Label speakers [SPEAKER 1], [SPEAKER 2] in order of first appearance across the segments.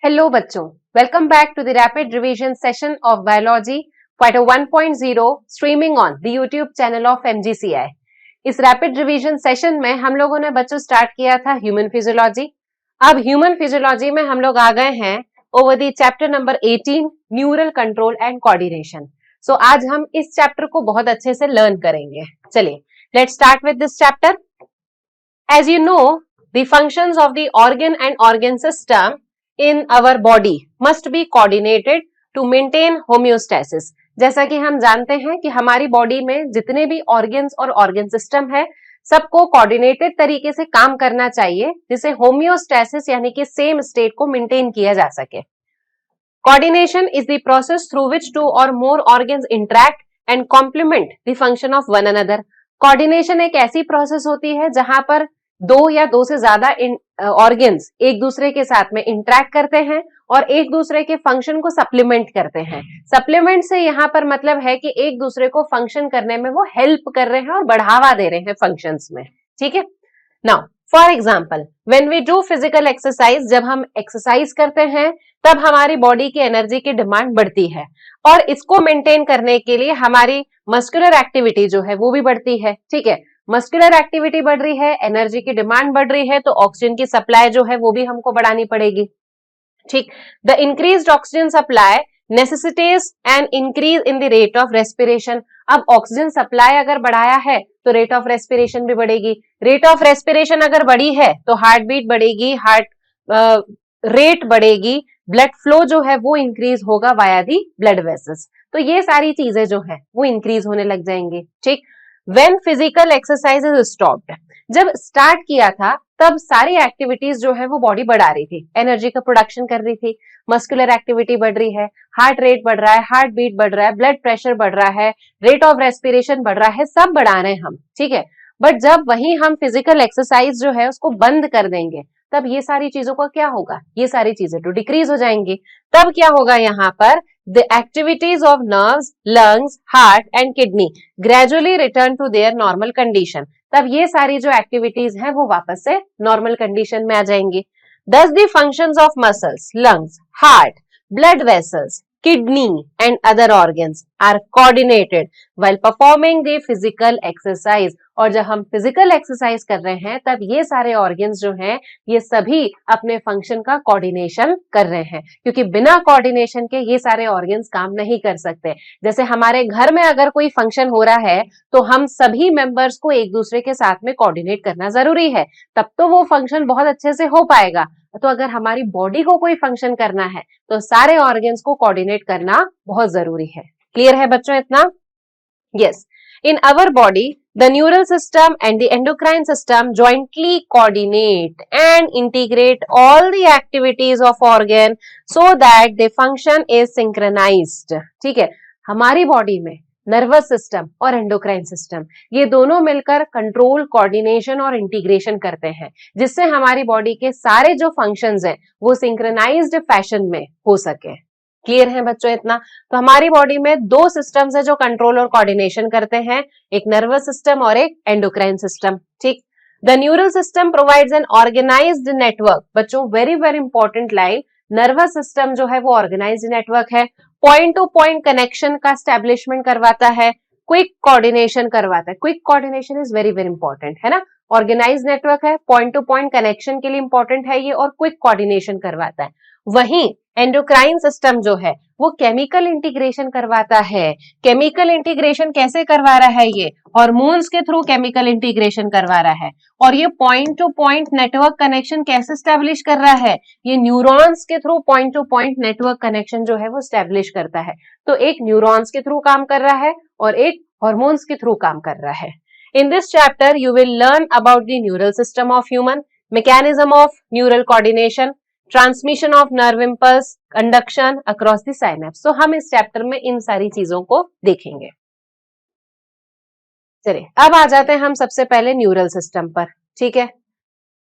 [SPEAKER 1] Hello बच्चों, welcome back to the rapid revision session of biology quarter 1.0 streaming on the YouTube channel of MGCI। इस rapid revision session में हम लोगों ने बच्चों स्टार्ट किया था ह्यूमन फिजियोलॉजी। अब ह्यूमन फिजियोलॉजी में हम लोग आ गए हैं over the chapter number 18 neural control and coordination. So आज हम इस चैप्टर को बहुत अच्छे से लर्न करेंगे। चलिए let's start with this chapter. As you know the functions of the organ and organ system in our body must be coordinated to maintain homeostasis। जैसा कि हम जानते हैं कि हमारी बॉडी में जितने भी ऑर्गन्स और ऑर्गन सिस्टम है सबको कोऑर्डिनेटेड तरीके से काम करना चाहिए जिससे होम्योस्टेसिस यानी कि सेम स्टेट को मेंटेन किया जा सके। Coordination is the process through which two और more organs interact and complement the function of one another. Coordination एक ऐसी प्रोसेस होती है जहां पर दो या दो से ज्यादा ऑर्गन्स एक दूसरे के साथ में इंटरैक्ट करते हैं और एक दूसरे के फंक्शन को सप्लीमेंट करते हैं। सप्लीमेंट से यहाँ पर मतलब है कि एक दूसरे को फंक्शन करने में वो हेल्प कर रहे हैं और बढ़ावा दे रहे हैं फंक्शंस में। ठीक है, now for example when we do physical exercise, जब हम एक्सरसाइज करते हैं तब हमारी बॉडी की एनर्जी की डिमांड बढ़ती है और इसको मेंटेन करने के लिए हमारी मस्कुलर एक्टिविटी जो है वो भी बढ़ती है। ठीक है, मस्कुलर एक्टिविटी बढ़ रही है, एनर्जी की डिमांड बढ़ रही है तो ऑक्सीजन की सप्लाई जो है वो भी हमको बढ़ानी पड़ेगी। ठीक, the increased oxygen supply necessitates an increase in the rate of respiration. अब ऑक्सीजन सप्लाई अगर बढ़ाया है तो रेट ऑफ रेस्पिरेशन भी बढ़ेगी। रेट ऑफ रेस्पिरेशन अगर बढ़ी है तो हार्ट बीट बढ़ेगी, हार्ट रेट बढ़ेगी, ब्लड फ्लो जो है वो इंक्रीज होगा वाया दी ब्लड वेसल्स। तो ये सारी चीजें जो है वो इंक्रीज होने लग जाएंगी। ठीक, When physical exercise is stopped, जब स्टार्ट किया था तब सारी एक्टिविटीज जो है वो बॉडी बढ़ा रही थी, एनर्जी का प्रोडक्शन कर रही थी, मस्कुलर एक्टिविटी बढ़ रही है, हार्ट रेट बढ़ रहा है, हार्ट बीट बढ़ रहा है, ब्लड प्रेशर बढ़ रहा है, रेट ऑफ रेस्पिरेशन बढ़ रहा है, सब बढ़ा रहे हैं हम। ठीक है, बट जब वही हम फिजिकल एक्सरसाइज जो है उसको बंद कर देंगे तब ये सारी चीजों का क्या होगा, ये सारी चीजें तो डिक्रीज हो जाएंगी। तब क्या होगा, यहाँ पर the activities of nerves, lungs, heart and kidney gradually return to their normal condition। तब ये सारी जो एक्टिविटीज हैं वो वापस से नॉर्मल कंडीशन में आ जाएंगी। Thus the functions of muscles, lungs, heart, blood vessels, kidney and other organs are coordinated while performing the physical exercise। और जब हम फिजिकल एक्सरसाइज कर रहे हैं तब ये सारे ऑर्गन्स जो हैं ये सभी अपने फंक्शन का कोऑर्डिनेशन कर रहे हैं, क्योंकि बिना कोऑर्डिनेशन के ये सारे ऑर्गन्स काम नहीं कर सकते। जैसे हमारे घर में अगर कोई फंक्शन हो रहा है तो हम सभी मेंबर्स को एक दूसरे के साथ में कोऑर्डिनेट करना जरूरी है, तब तो वो फंक्शन बहुत अच्छे से हो पाएगा। तो अगर हमारी बॉडी को कोई फंक्शन करना है तो सारे ऑर्गन्स को कोऑर्डिनेट करना बहुत जरूरी है। क्लियर है बच्चों इतना? Yes, in our body the neural system and the endocrine system jointly coordinate and integrate all the activities of organ so that the function is synchronized। ठीक है, हमारी बॉडी में नर्वस सिस्टम और एंडोक्राइन सिस्टम ये दोनों मिलकर control, coordination और integration करते हैं जिससे हमारी बॉडी के सारे जो फंक्शंस हैं वो सिंक्रोनाइज्ड फैशन में हो सके। क्लियर है बच्चों इतना? तो हमारी बॉडी में दो सिस्टम्स है जो कंट्रोल और कोऑर्डिनेशन करते हैं, एक नर्वस सिस्टम और एक एंडोक्राइन सिस्टम। ठीक, the neural system provides an organized network. बच्चों very very important line, nervous system जो है वो ऑर्गेनाइज्ड नेटवर्क है, पॉइंट टू पॉइंट कनेक्शन का स्टैब्लिशमेंट करवाता है, क्विक कोऑर्डिनेशन करवाता है। Quick coordination is very very important है ना, ऑर्गेनाइज नेटवर्क है, पॉइंट टू पॉइंट कनेक्शन के लिए इंपॉर्टेंट है ये और क्विक कोऑर्डिनेशन करवाता है। वहीं एंडोक्राइन सिस्टम जो है वो केमिकल इंटीग्रेशन करवाता है। केमिकल इंटीग्रेशन कैसे करवा रहा है, ये हार्मोन्स के थ्रू केमिकल इंटीग्रेशन करवा रहा है। और ये point to point network connection कैसे स्टैब्लिश कर रहा है, ये न्यूरॉन्स के through point to point network connection जो है वो स्टैब्लिश करता है। तो एक न्यूरॉन्स के थ्रू काम कर रहा है और एक हार्मोन्स के थ्रू काम कर रहा है। In this chapter you will learn about the neural system of human, mechanism of neural coordination, transmission of nerve impulse, conduction across the synapse. तो हम इस चैप्टर में इन सारी चीजों को देखेंगे। चलिए अब आ जाते हैं हम सबसे पहले न्यूरल सिस्टम पर। ठीक है,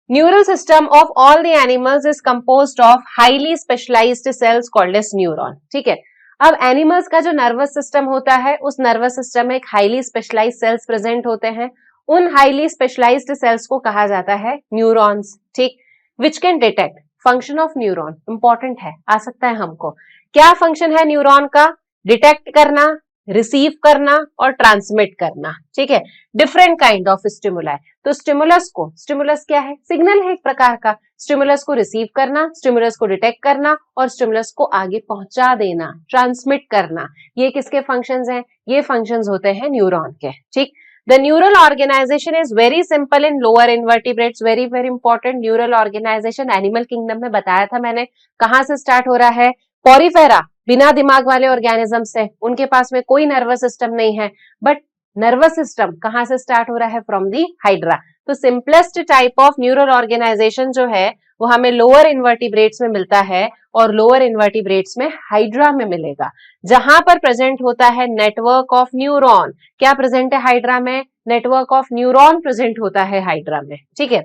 [SPEAKER 1] neural system of all the animals is composed of highly specialised cells called as neuron. ठीक है, अब एनिमल्स का जो नर्वस सिस्टम होता है उस नर्वस सिस्टम में एक हाईली स्पेशलाइज्ड सेल्स प्रेजेंट होते हैं, उन हाईली स्पेशलाइज्ड सेल्स को कहा जाता है न्यूरॉन्स। ठीक, which can detect function of neuron important है, आ सकता है हमको। क्या फंक्शन है न्यूरॉन का? डिटेक्ट करना, रिसीव करना और ट्रांसमिट करना, ठीक है, डिफरेंट काइंड ऑफ स्टिमुलाई। तो स्टिमुलस क्या है? सिग्नल है एक प्रकार का। स्टिमुलस को रिसीव करना, स्टिमुलस को डिटेक्ट करना और स्टिमुलस को आगे पहुंचा देना, ट्रांसमिट करना, ये किसके फंक्शंस हैं? ये फंक्शंस होते हैं न्यूरॉन के, ठीक। The neural organization is very simple in lower invertebrates, very very important। Neural organisation animal kingdom में बताया था मैंने, कहां से स्टार्ट हो रहा है? पॉरीफेरा, बिना दिमाग वाले ऑर्गेनिजम्स है, उनके पास में कोई नर्वस सिस्टम नहीं है, बट नर्वस सिस्टम कहां से स्टार्ट हो रहा है? From the hydra. तो simplest type of neural organization जो है वो हमें लोअर इन्वर्टिब्रेट्स में मिलता है और लोअर इन्वर्टिब्रेट्स में हाइड्रा में मिलेगा, जहां पर प्रेजेंट होता है नेटवर्क ऑफ न्यूरॉन। क्या प्रेजेंट है हाइड्रा में? नेटवर्क ऑफ न्यूरॉन प्रेजेंट होता है हाइड्रा में, ठीक है।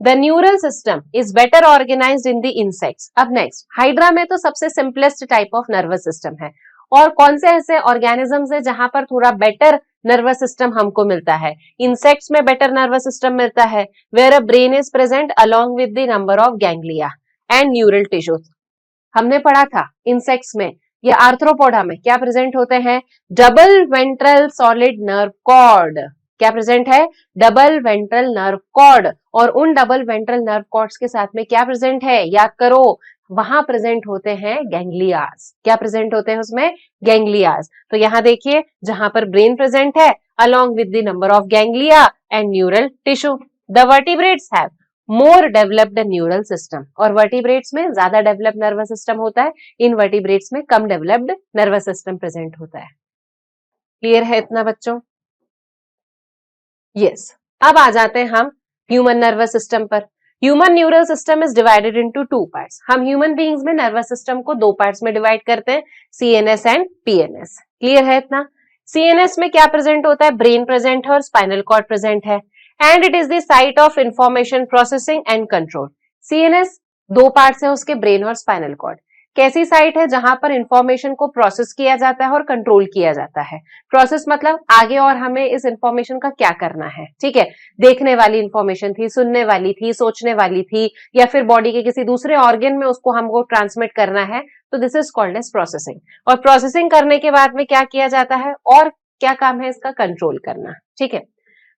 [SPEAKER 1] The neural system is better organized in the insects। अब नेक्स्ट, हाइड्रा में तो सबसे simplest type of nervous system है, और कौन से ऐसे ऑर्गेनिजम्स है जहां पर थोड़ा बेटर नर्वस सिस्टम हमको मिलता है? इंसेक्ट्स में बेटर नर्वस सिस्टम मिलता है, where a brain is present along with the number of ganglia and neural tissues. हमने पढ़ा था इंसेक्ट्स में या आर्थ्रोपोडा में क्या प्रेजेंट होते हैं? Double ventral solid nerve cord. क्या प्रेजेंट है? Double ventral nerve cord. और उन डबल वेंट्रल नर्व कॉर्ड्स के साथ में क्या प्रेजेंट है? याद करो, वहां प्रेजेंट होते हैं गैंग्लियाज। क्या प्रेजेंट होते हैं उसमें? गैंग्लियाज। तो यहां देखिए, जहां पर ब्रेन प्रेजेंट है along with the number of ganglia and neural tissue. The vertebrates have more developed neural system. और वर्टिब्रेट्स में ज्यादा डेवलप्ड नर्वस सिस्टम होता है, इन वर्टिब्रेट्स में कम डेवलप्ड नर्वस सिस्टम प्रेजेंट होता है। क्लियर है इतना बच्चों? यस। अब आ जाते हैं हम ह्यूमन नर्वस सिस्टम पर। Human neural system is divided into two parts. हम ह्यूमन बीइंग्स में नर्वस सिस्टम को दो पार्ट्स में डिवाइड करते हैं, सीएनएस एंड पीएनएस। क्लियर है इतना? सीएनएस में क्या प्रेजेंट होता है? ब्रेन प्रेजेंट है और स्पाइनल कॉर्ड प्रेजेंट है, and it is the site of information processing and control. CNS दो पार्ट्स है उसके, ब्रेन और स्पाइनल कॉर्ड। कैसी साइट है? जहां पर इंफॉर्मेशन को प्रोसेस किया जाता है और कंट्रोल किया जाता है। प्रोसेस मतलब आगे और हमें इस इंफॉर्मेशन का क्या करना है, ठीक है। देखने वाली इंफॉर्मेशन थी, सुनने वाली थी, सोचने वाली थी, या फिर बॉडी के किसी दूसरे ऑर्गन में उसको हमको ट्रांसमिट करना है, तो this is called as processing. और प्रोसेसिंग करने के बाद में क्या किया जाता है और क्या काम है इसका? कंट्रोल करना, ठीक है।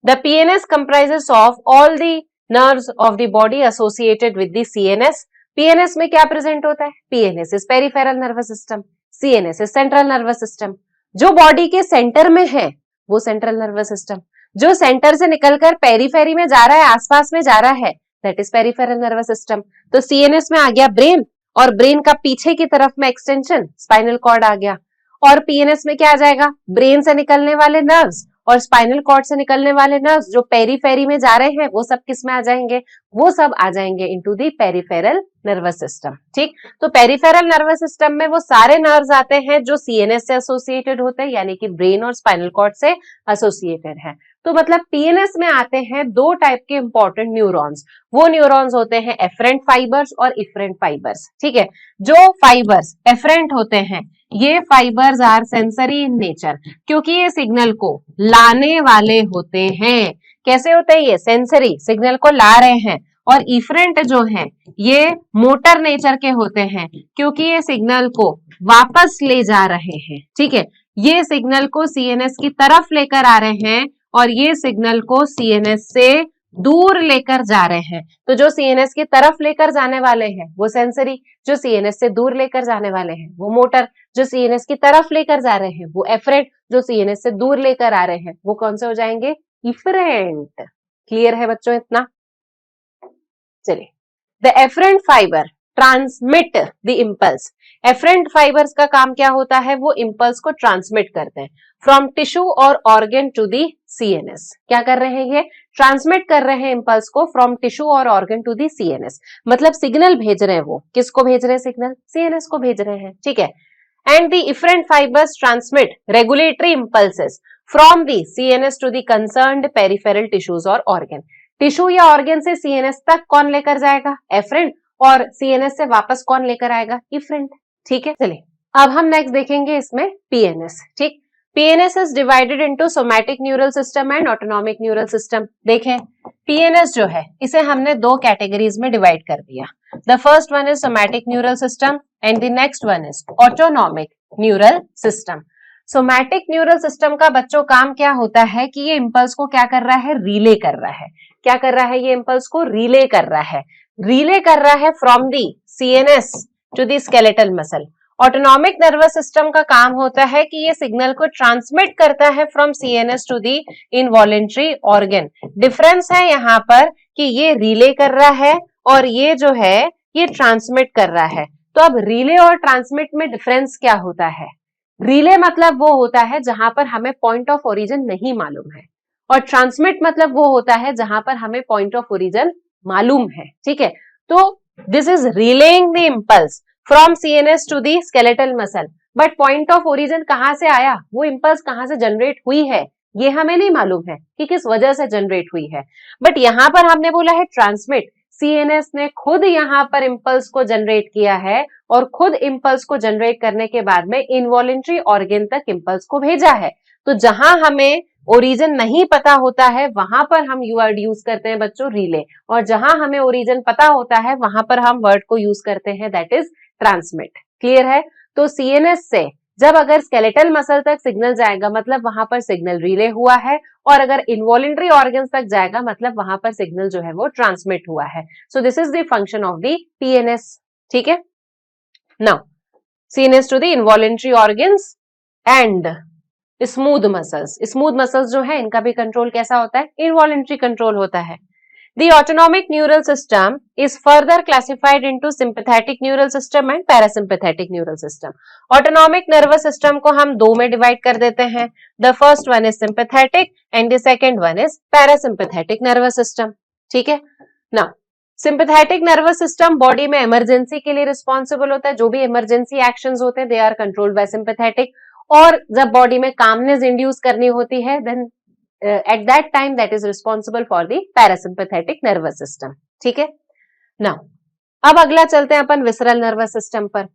[SPEAKER 1] The PNS comprises of all the nerves of the body associated with the CNS. PNS में क्या प्रेजेंट होता है? PNS is peripheral nervous system, CNS is central nervous system. जो बॉडी के सेंटर में है वो सेंट्रल नर्वस सिस्टम, जो सेंटर से निकलकर पेरीफेरी में जा रहा है, आसपास में जा रहा है, that is peripheral nervous system. तो सीएनएस में आ गया ब्रेन, और ब्रेन का पीछे की तरफ में एक्सटेंशन स्पाइनल कॉर्ड आ गया। और पीएनएस में क्या आ जाएगा? ब्रेन से निकलने वाले नर्व्स और स्पाइनल कॉर्ड से निकलने वाले नर्व्स जो पेरीफेरी में जा रहे हैं वो सब किस में आ जाएंगे? वो सब आ जाएंगे into the peripheral nervous system, ठीक। तो पेरिफेरल नर्वस सिस्टम में वो सारे नर्व्स आते हैं जो सीएनएस से एसोसिएटेड होते हैं, यानी कि ब्रेन और स्पाइनल कॉर्ड से एसोसिएटेड है। तो मतलब पीएनएस में आते हैं दो टाइप के इंपॉर्टेंट न्यूरॉन्स। वो न्यूरॉन्स होते हैं एफरेंट फाइबर्स और इफरेंट फाइबर्स, ठीक है। जो फाइबर्स एफरेंट होते हैं, ये fibres are sensory in nature, क्योंकि ये सिग्नल को लाने वाले होते हैं। कैसे होते हैं? ये सेंसरी, सिग्नल को ला रहे हैं। और इफरेंट जो है ये मोटर नेचर के होते हैं, क्योंकि ये सिग्नल को वापस ले जा रहे हैं, ठीक है। ये सिग्नल को सीएनएस की तरफ लेकर आ रहे हैं और ये सिग्नल को सीएनएस से दूर लेकर जा रहे हैं। तो जो सीएनएस की तरफ लेकर जाने वाले हैं वो सेंसरी, जो सीएनएस से दूर लेकर जाने वाले हैं वो मोटर, जो सीएनएस की तरफ लेकर जा रहे हैं वो एफरेंट, जो सीएनएस से दूर लेकर आ रहे हैं वो कौन से हो जाएंगे? इफरेंट। क्लियर है बच्चों इतना? चलिए, the afferent fibre transmit the impulse. Afferent fibres का काम क्या होता है? वो इम्पल्स को ट्रांसमिट करते हैं फ्रॉम टिश्यू और ऑर्गन टू दी सीएनएस। क्या कर रहे हैं? ये ट्रांसमिट कर रहे हैं इम्पल्स को फ्रॉम टिश्यू और ऑर्गन टू दी सीएनएस। मतलब सिग्नल भेज रहे हैं। वो किसको भेज रहे हैं सिग्नल? सीएनएस को भेज रहे हैं, ठीक है। And the efferent fibres transmit regulatory impulses from the CNS to the concerned peripheral tissues और ऑर्गन। टिश्यू या ऑर्गन से सीएनएस तक कौन लेकर जाएगा? एफरेंट। और सीएनएस से वापस कौन लेकर आएगा? इफरेंट, ठीक है। चलिए, अब हम नेक्स्ट देखेंगे इसमें पीएनएस, ठीक। PNS is divided into somatic neural system and autonomic neural system. देखें, पीएनएस जो है इसे हमने दो कैटेगरीज में डिवाइड कर दिया। The first one is somatic neural system and the next one is autonomic neural system. Somatic neural system का बच्चों काम क्या होता है कि ये इंपल्स को क्या कर रहा है, रिले कर रहा है. क्या कर रहा है, ये इंपल्स को रिले कर रहा है. रिले कर रहा है from the CNS to the skeletal muscle. Autonomic nervous system का काम होता है कि ये सिग्नल को ट्रांसमिट करता है from CNS to the involuntary organ. Difference है यहाँ पर कि ये रिले कर रहा है और ये जो है ये ट्रांसमिट कर रहा है. तो अब रिले और ट्रांसमिट में डिफरेंस क्या होता है? रिले मतलब वो होता है जहां पर हमें पॉइंट ऑफ ओरिजिन नहीं मालूम है और ट्रांसमिट मतलब वो होता है जहां पर हमें पॉइंट ऑफ ओरिजिन मालूम है. ठीक है, तो this is relaying the impulse from CNS to the skeletal muscle. But point of origin कहां से आया, वो इंपल्स कहां से जनरेट हुई है, ये हमें नहीं मालूम है कि किस वजह से जनरेट हुई है. बट यहां पर हमने बोला है ट्रांसमिट. सीएनएस ने खुद यहाँ पर इंपल्स को जनरेट किया है और खुद इंपल्स को जनरेट करने के बाद में इनवॉलेंट्री ऑर्गन तक इंपल्स को भेजा है. तो जहां हमें ओरिजिन नहीं पता होता है वहां पर हम वर्ड यूज करते हैं बच्चों रिले, और जहां हमें ओरिजिन पता होता है वहां पर हम वर्ड को यूज करते हैं दैट इज ट्रांसमिट. क्लियर है? तो सीएनएस से जब अगर स्केलेटल मसल तक सिग्नल जाएगा मतलब वहां पर सिग्नल रिले हुआ है, और अगर इनवॉलेंट्री ऑर्गन्स तक जाएगा मतलब वहां पर सिग्नल जो है वो ट्रांसमिट हुआ है. So this is the function of the PNS. ठीक है, now CNS to the involuntary organs and smooth muscles. Smooth muscles जो है इनका भी कंट्रोल कैसा होता है, इनवॉलेंट्री कंट्रोल होता है. The autonomic neural system is further classified into sympathetic neural system and parasympathetic neural system. Autonomic nervous system को हम दो में डिवाइड कर देते हैं. The first one is sympathetic and the second one is parasympathetic nervous system. ठीक है. Now, sympathetic nervous system body में इमरजेंसी के लिए रिस्पॉन्सिबल होता है. जो भी इमरजेंसी एक्शंस होते हैं they are controlled by sympathetic. और जब बॉडी में कामनेस इंड्यूस करनी होती है then at that time that is responsible for the parasympathetic nervous system. ठीक है. Now, अब अगला चलते हैं अपन विसरल नर्वस सिस्टम पर.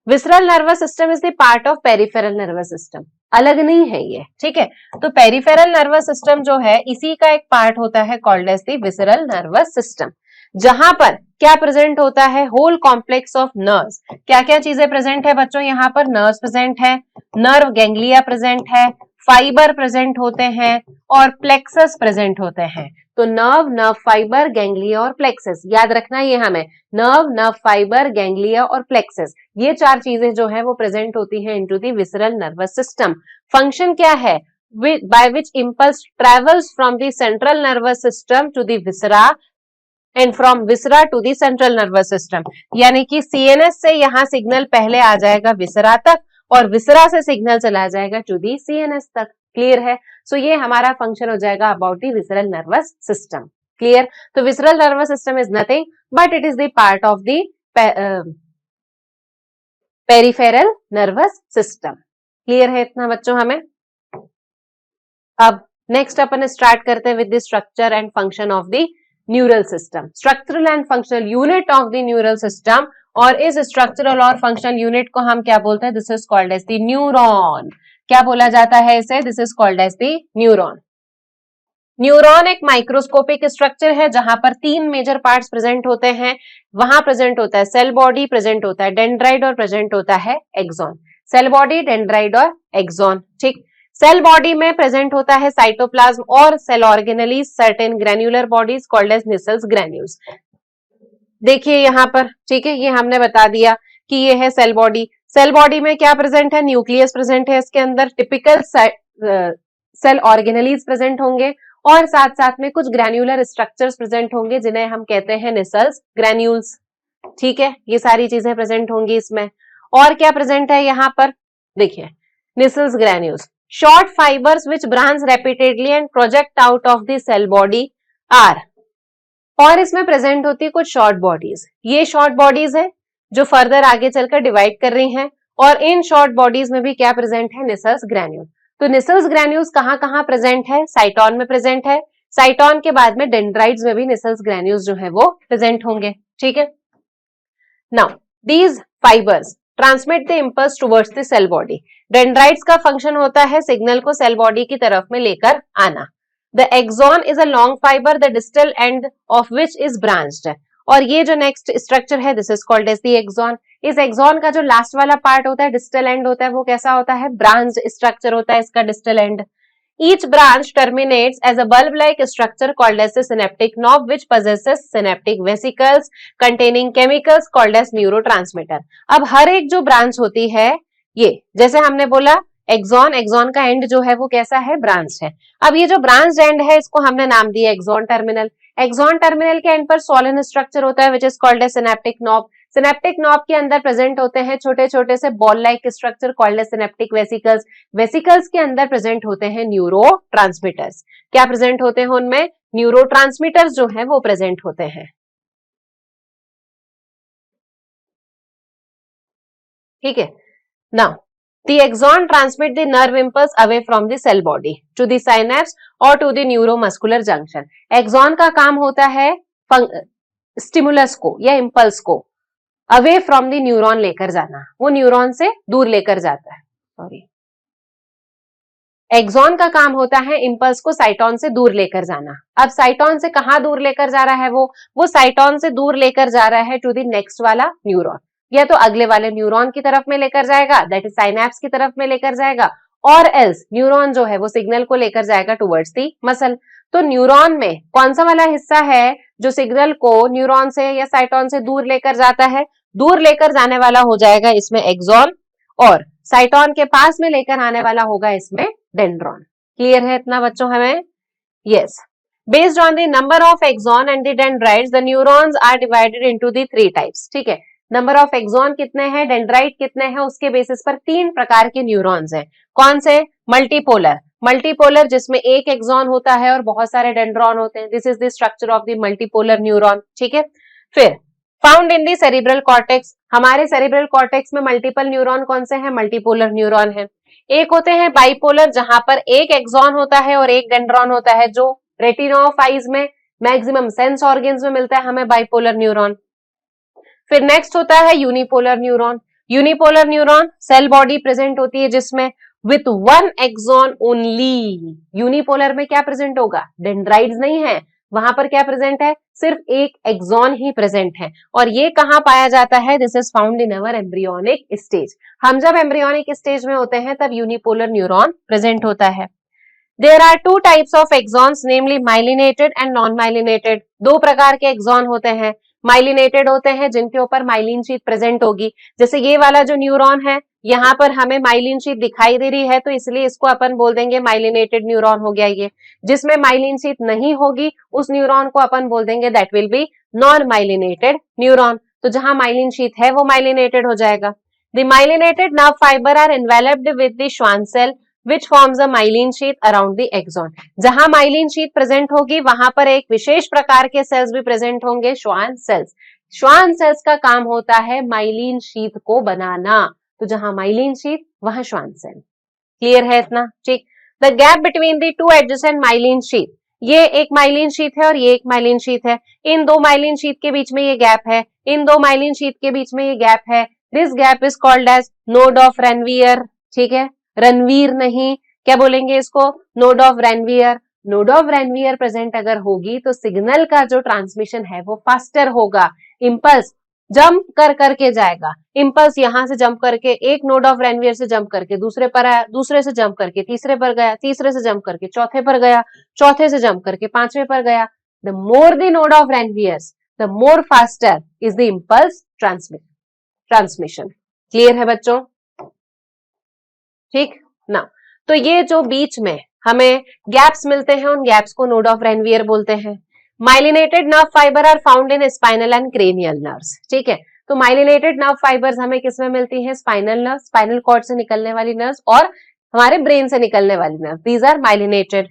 [SPEAKER 1] Visceral nervous system is the part of peripheral nervous system. अलग नहीं है ये. ठीक है, तो पेरिफेरल नर्वस सिस्टम जो है इसी का एक पार्ट होता है called as the visceral nervous system, जहां पर क्या प्रेजेंट होता है, होल कॉम्प्लेक्स ऑफ नर्व्स. क्या क्या चीजें प्रेजेंट है बच्चों, यहाँ पर नर्व्स प्रेजेंट है, नर्व गैंग्लिया प्रेजेंट है, फाइबर प्रेजेंट होते हैं और प्लेक्सस प्रेजेंट होते हैं. तो नर्व, नर्व फाइबर, गैंग्लिया और प्लेक्सस याद रखना है. ये हमें नर्व, नर्व फाइबर, गैंग्लिया और प्लेक्सस ये चार चीजें जो है वो प्रेजेंट होती हैं into the visceral nervous system. Function क्या है, by which impulse travels from the central nervous system to the viscera and from viscera to the central nervous system. यानी कि सीएनएस से यहाँ सिग्नल पहले आ जाएगा विसरा तक और विसरा से सिग्नल चला जाएगा टू दी सीएनएस तक. क्लियर है? सो ये हमारा फंक्शन हो जाएगा about the visceral nervous system. Clear? तो visceral nervous system is nothing but it is the part of the peripheral nervous system. Clear है इतना बच्चों हमें? अब नेक्स्ट अपन स्टार्ट करते हैं with the structure and function of the neural system. Structural and functional unit of the neural system, और इस structural और फंक्शनल यूनिट को हम क्या बोलते हैं, this is called as the neuron. क्या बोला जाता है इसे, this is called as the neuron. Neuron एक माइक्रोस्कोपिक स्ट्रक्चर है जहां पर तीन मेजर पार्ट्स प्रेजेंट होते हैं. वहां प्रेजेंट होता है सेल बॉडी, प्रेजेंट होता है डेंड्राइट और प्रेजेंट होता है एक्सॉन. सेल बॉडी, डेंड्राइट और एक्सॉन. ठीक, सेल बॉडी में प्रेजेंट होता है साइटोप्लाज्म और cell organelles, certain granular bodies called as Nissl's granules. देखिए यहाँ पर, ठीक है, ये हमने बता दिया कि ये है सेल बॉडी. सेल बॉडी में क्या प्रेजेंट है, न्यूक्लियस प्रेजेंट है इसके अंदर, टिपिकल सेल ऑर्गेनेलीज प्रेजेंट होंगे और साथ साथ में कुछ ग्रैन्युलर स्ट्रक्चर्स प्रेजेंट होंगे जिन्हें हम कहते हैं निसल्स ग्रैन्यूल्स. ठीक है, ये सारी चीजें प्रेजेंट होंगी इसमें. और क्या प्रेजेंट है यहाँ पर, देखिए Nissl's granules, short fibres which branch repeatedly and project out of the cell body are. और इसमें प्रेजेंट होती है कुछ शॉर्ट बॉडीज. ये शॉर्ट बॉडीज है जो फर्दर आगे चलकर डिवाइड कर रही हैं, और इन शॉर्ट बॉडीज में भी क्या प्रेजेंट है, निसल्स ग्रैन्यूल. तो निसल्स ग्रैन्यूल्स कहां कहां प्रेजेंट है, साइटॉन में प्रेजेंट है. साइटॉन के बाद में डेंड्राइट्स में भी निसल्स ग्रैन्यूल्स जो है वो प्रेजेंट होंगे. ठीक है, now these fibres transmit the impulse towards the cell body. Dendrites का फंक्शन होता है सिग्नल को सेल बॉडी की तरफ में लेकर आना. The axon is a long fiber, the distal end of which is branched. और ये जो नेक्स्ट स्ट्रक्चर है this is called as the axon. इस एक्सॉन का जो लास्ट वाला पार्ट होता है डिस्टल एंड होता है, वो कैसा होता है, ब्रांच स्ट्रक्चर होता है इसका distal end. Each branch terminates as a bulb-like structure called as the synaptic knob, which possesses synaptic vesicles containing chemicals called as neurotransmitter। अब हर एक जो ब्रांच होती है, ये जैसे हमने बोला एक्सॉन, एक्सॉन का एंड जो है वो कैसा है, ब्रांच है। अब ये जो ब्रांच एंड है इसको हमने नाम दिया एक्सॉन टर्मिनल। एक्सॉन टर्मिनल के एंड पर सोलन स्ट्रक्चर होता है which is called as synaptic knob. Synaptic knob के अंदर प्रेजेंट होते हैं छोटे छोटे से ball like structure called as synaptic vesicles. Vesicles के अंदर प्रेजेंट होते हैं न्यूरो ट्रांसमीटर्स। क्या प्रेजेंट होते हैं उनमें, न्यूरो ट्रांसमीटर्स जो है वो प्रेजेंट होते हैं। ठीक है, now the axon transmit the nerve impulse away from the cell body to the synapse or to the neuromuscular junction। axon का काम होता है स्टिमुलस को या इम्पल्स को अवे फ्रॉम द न्यूरॉन लेकर जाना, वो न्यूरॉन से दूर लेकर जाता है। सॉरी, एक्सॉन का काम होता है इम्पल्स को साइटोन से दूर लेकर जाना। अब साइटोन से कहां दूर लेकर जा रहा है, वो साइटोन से दूर लेकर जा रहा है टू द नेक्स्ट वाला न्यूरॉन, या तो अगले वाले न्यूरॉन की तरफ में लेकर जाएगा, दैट इज साइनैप्स की तरफ में लेकर जाएगा, और एल्स न्यूरॉन जो है वो सिग्नल को लेकर जाएगा टुवर्ड्स दी मसल। तो न्यूरॉन में कौन सा वाला हिस्सा है जो सिग्नल को न्यूरॉन से या साइटोन से दूर लेकर जाता है, दूर लेकर जाने वाला हो जाएगा इसमें एक्सॉन, और साइटोन के पास में लेकर आने वाला होगा इसमें डेंड्रॉन। क्लियर है इतना बच्चों हमें? Yes. Based on the number of axon and the dendrites the neurons are divided into the 3 types. ठीक है, नंबर ऑफ एक्सॉन कितने हैं, डेंड्राइट कितने हैं, उसके बेसिस पर 3 प्रकार के न्यूरॉन्स हैं। कौन से? मल्टीपोलर, मल्टीपोलर जिसमें एक एक्सॉन होता है और बहुत सारे डेंड्रॉन होते हैं, this is the structure of the multipolar neuron. ठीक है, फिर found in the cerebral cortex, हमारे सेरिब्रल कॉर्टेक्स में मल्टीपल न्यूरॉन कौन से हैं, मल्टीपोलर न्यूरॉन है। एक होते हैं बाइपोलर जहां पर एक एक्सॉन होता है और एक डेंड्रॉन होता है, जो रेटिना ऑफ आईज में मैक्सिमम सेंस ऑर्गन्स में मिलता है हमें बाइपोलर न्यूरॉन। फिर नेक्स्ट होता है unipolar neuron. Unipolar neuron cell body present होती है जिसमें विथ 1 एक्सॉन ओनली। यूनिपोलर में क्या प्रेजेंट होगा, डेंड्राइट्स नहीं है, वहां पर क्या प्रेजेंट है, सिर्फ एक एक्सॉन ही प्रेजेंट है। और ये कहां पाया जाता है, this is found in our embryonic stage. हम जब एम्ब्रियोनिक स्टेज में होते हैं तब यूनिपोलर न्यूरॉन प्रेजेंट होता है। There are 2 types of axons namely myelinated and non myelinated. 2 प्रकार के एक्सॉन होते हैं, माइलिनेटेड होते हैं जिनके ऊपर माइलिन शीट प्रेजेंट होगी। जैसे ये वाला जो न्यूरॉन है यहाँ पर हमें माइलिन शीट दिखाई दे रही है तो इसलिए इसको अपन बोल देंगे माइलिनेटेड न्यूरॉन हो गया ये। जिसमें माइलिन शीट नहीं होगी उस न्यूरॉन को अपन बोल देंगे that will be non myelinated neuron. तो जहां माइलिन शीट है वो माइलिनेटेड हो जाएगा। The myelinated nerve fibre are enveloped with the Schwann cell which forms a myelin sheath around the axon। जहां माइलिन शीट प्रेजेंट होगी वहां पर एक विशेष प्रकार के सेल्स भी प्रेजेंट होंगे, श्वान सेल्स। श्वान सेल्स का काम होता है माइलिन शीट को बनाना, तो जहां माइलिन शीट वहां श्वान सेल। क्लियर है इतना? ठीक। The gap between the 2 adjacent myelin sheath, ये एक माइलिन शीट है और ये एक माइलिन शीट है, इन 2 माइलिन शीट के बीच में ये गैप है, इन 2 माइलिन शीट के बीच में ये गैप है। This gap is called as node of Ranvier. ठीक है, रनवीर नहीं, क्या बोलेंगे इसको, node of Ranvier. Node of Ranvier present अगर होगी तो सिग्नल का जो ट्रांसमिशन है वो फास्टर होगा। इंपल्स जंप कर करके जाएगा, इंपल्स यहां से जंप करके एक नोड ऑफ रेनवियर से जंप करके दूसरे पर आया, दूसरे से जंप करके तीसरे पर गया, तीसरे से जंप करके चौथे पर गया, चौथे से जंप करके पांचवें पर गया। The more the node of Ranvier's the more faster is the impulse transmission. Clear है बच्चों? ठीक ना, तो ये जो बीच में हमें गैप्स मिलते हैं उन गैप्स को नोड ऑफ रेनवियर बोलते हैं। Myelinated nerve fibre are found in spinal and cranial nerves. ठीक है, तो माइलिनेटेड नर्व फाइबर्स हमें किसमें मिलती हैं, स्पाइनल नर्व, स्पाइनल कॉर्ड से निकलने वाली नर्व्स और हमारे ब्रेन से निकलने वाली नर्व, दीज आर माइलिनेटेड।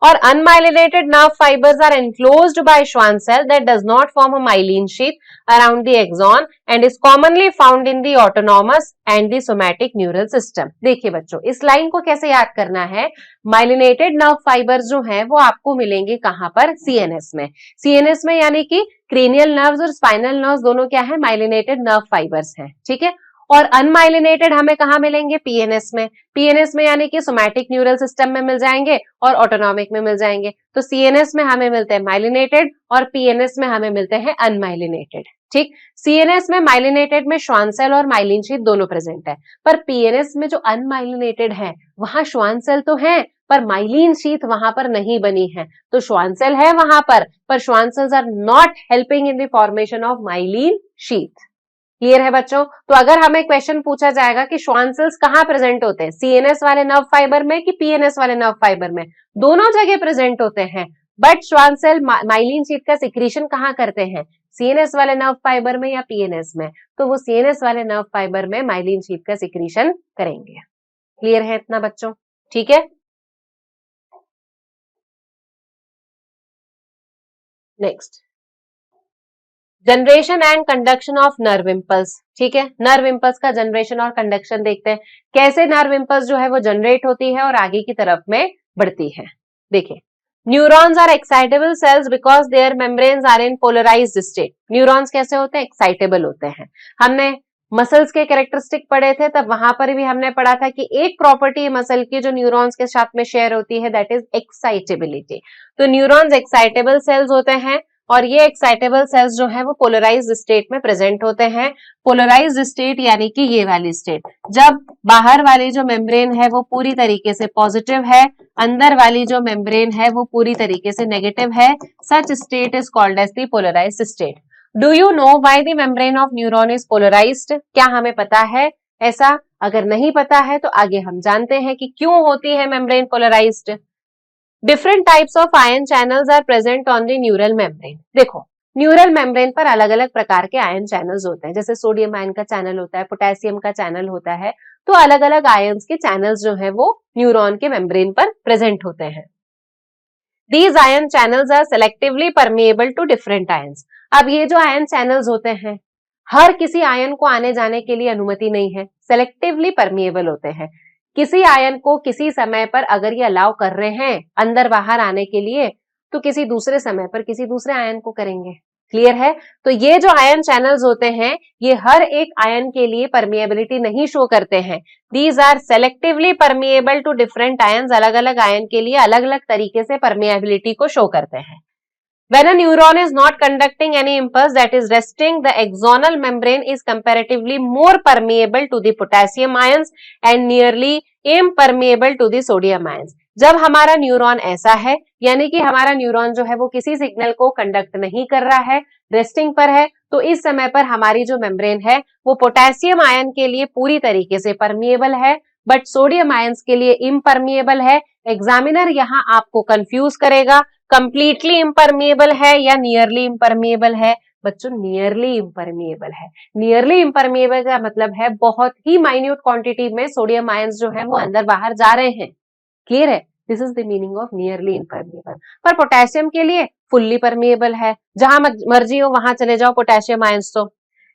[SPEAKER 1] और unmyelinated nerve fibers are enclosed by Schwann cell that does not form a myelin sheath around the axon and is commonly found in the autonomous and the somatic neural system। देखिए बच्चों, इस line को कैसे याद करना है, myelinated nerve fibres जो हैं वो आपको मिलेंगे कहां पर, सीएनएस में। सीएनएस में यानी कि क्रेनियल नर्व्स और स्पाइनल नर्व्स दोनों क्या है, माइलिनेटेड नर्व फाइबर्स हैं। ठीक है, और अनमाइलिनेटेड हमें कहाँ मिलेंगे? पीएनएस में। पीएनएस में यानी कि सोमैटिक न्यूरल सिस्टम में मिल जाएंगे और ऑटोनॉमिक में मिल जाएंगे। तो सीएनएस में हमें मिलते हैं माइलिनेटेड और पीएनएस में हमें मिलते हैं अनमाइलिनेटेड। ठीक, सीएनएस में माइलिनेटेड में श्वान सेल और माइलिन शीथ दोनों प्रेजेंट है, पर पीएनएस में जो अनमाइलिनेटेड है वहां श्वान सेल तो है पर माइलिन शीथ वहां पर नहीं बनी है। तो श्वान सेल है वहां पर Schwann cells are not helping in the formation of myelin sheath. Clear है बच्चों? तो अगर हमें क्वेश्चन पूछा जाएगा कि श्वान सेल्स कहां प्रेजेंट होते हैं, सीएनएस वाले नर्व फाइबर में कि पीएनएस वाले नर्व फाइबर में, दोनों जगह प्रेजेंट होते हैं, but Schwann cell myelin sheath का सिक्रीशन कहां करते हैं? सीएनएस वाले नर्व फाइबर में या पीएनएस में? तो वो सीएनएस वाले नर्व फाइबर में माइलिन शीथ का सिक्रीशन करेंगे। क्लियर है इतना बच्चों? ठीक है, next, generation and conduction of nerve impulse. ठीक है, नर्व इंपल्स का जनरेशन और कंडक्शन देखते हैं, कैसे नर्व इंपल्स जो है वो जनरेट होती है और आगे की तरफ में बढ़ती है। देखिए, neurons are excitable cells because their membranes are in polarised state. Neurons कैसे होते हैं? एक्साइटेबल होते हैं। हमने मसल्स के कैरेक्टरिस्टिक पढ़े थे, तब वहां पर भी हमने पढ़ा था कि एक प्रॉपर्टी मसल की जो न्यूरॉन्स के साथ में शेयर होती है दैट इज एक्साइटेबिलिटी। तो न्यूरॉन्स एक्साइटेबल सेल्स होते हैं और ये एक्साइटेबल सेल्स जो है वो पोलराइज्ड स्टेट में प्रेजेंट होते हैं। पोलराइज्ड स्टेट यानी कि ये वाली स्टेट, जब बाहर वाली जो मेम्ब्रेन है वो पूरी तरीके से पॉजिटिव है, अंदर वाली जो मेम्ब्रेन है वो पूरी तरीके से नेगेटिव है, such state is called as the polarised state. Do you know why the membrane of neuron is polarised? क्या हमें पता है ऐसा? अगर नहीं पता है तो आगे हम जानते हैं कि क्यों होती है membrane polarised. Different types of ion channels are present on the neural membrane. देखो, न्यूरल मेम्ब्रेन पर अलग अलग प्रकार के आयन चैनल्स होते हैं, जैसे सोडियम आयन का चैनल होता है, पोटेशियम का चैनल होता है। तो अलग अलग आयन्स के चैनल्स जो है वो न्यूरॉन के मेम्ब्रेन पर प्रेजेंट होते हैं। These ion channels are selectively permeable to different ions. अब ये जो आयन चैनल्स होते हैं, हर किसी आयन को आने जाने के लिए अनुमति नहीं है, सेलेक्टिवली परमिएबल होते हैं। किसी आयन को किसी समय पर अगर ये अलाउ कर रहे हैं अंदर बाहर आने के लिए, तो किसी दूसरे समय पर किसी दूसरे आयन को करेंगे। क्लियर है? तो ये जो आयन चैनल्स होते हैं ये हर एक आयन के लिए परमिएबिलिटी नहीं शो करते हैं। These are selectively permeable to different ions, अलग अलग आयन के लिए अलग अलग तरीके से परमिएबिलिटी को शो करते हैं। When a neuron is not conducting any impulse that is resting, the axonal membrane is comparatively more permeable to the potassium ions and nearly impermeable to the sodium ions. जब हमारा neuron ऐसा है, यानी कि हमारा neuron जो है वो किसी सिग्नल को कंडक्ट नहीं कर रहा है, रेस्टिंग पर है, तो इस समय पर हमारी जो मेम्ब्रेन है वो पोटेशियम आयन के लिए पूरी तरीके से परमिएबल है, बट सोडियम आयंस के लिए इम्परमिएबल है। एग्जामिनर यहाँ आपको कंफ्यूज करेगा, कंप्लीटली इम्परमिएबल है या नियरली इम्परमिएबल है। बच्चों, नियरली इम्परमिएबल है। नियरली इम्परमिएबल का मतलब है बहुत ही माइन्यूट क्वांटिटी में सोडियम आयंस जो है वो अंदर बाहर जा रहे हैं। क्लियर है? This is the meaning of nearly impermeable. पर पोटेशियम के लिए फुल्ली परमिएबल है, जहां मर्जी हो वहां चले जाओ पोटेशियम आयंस। तो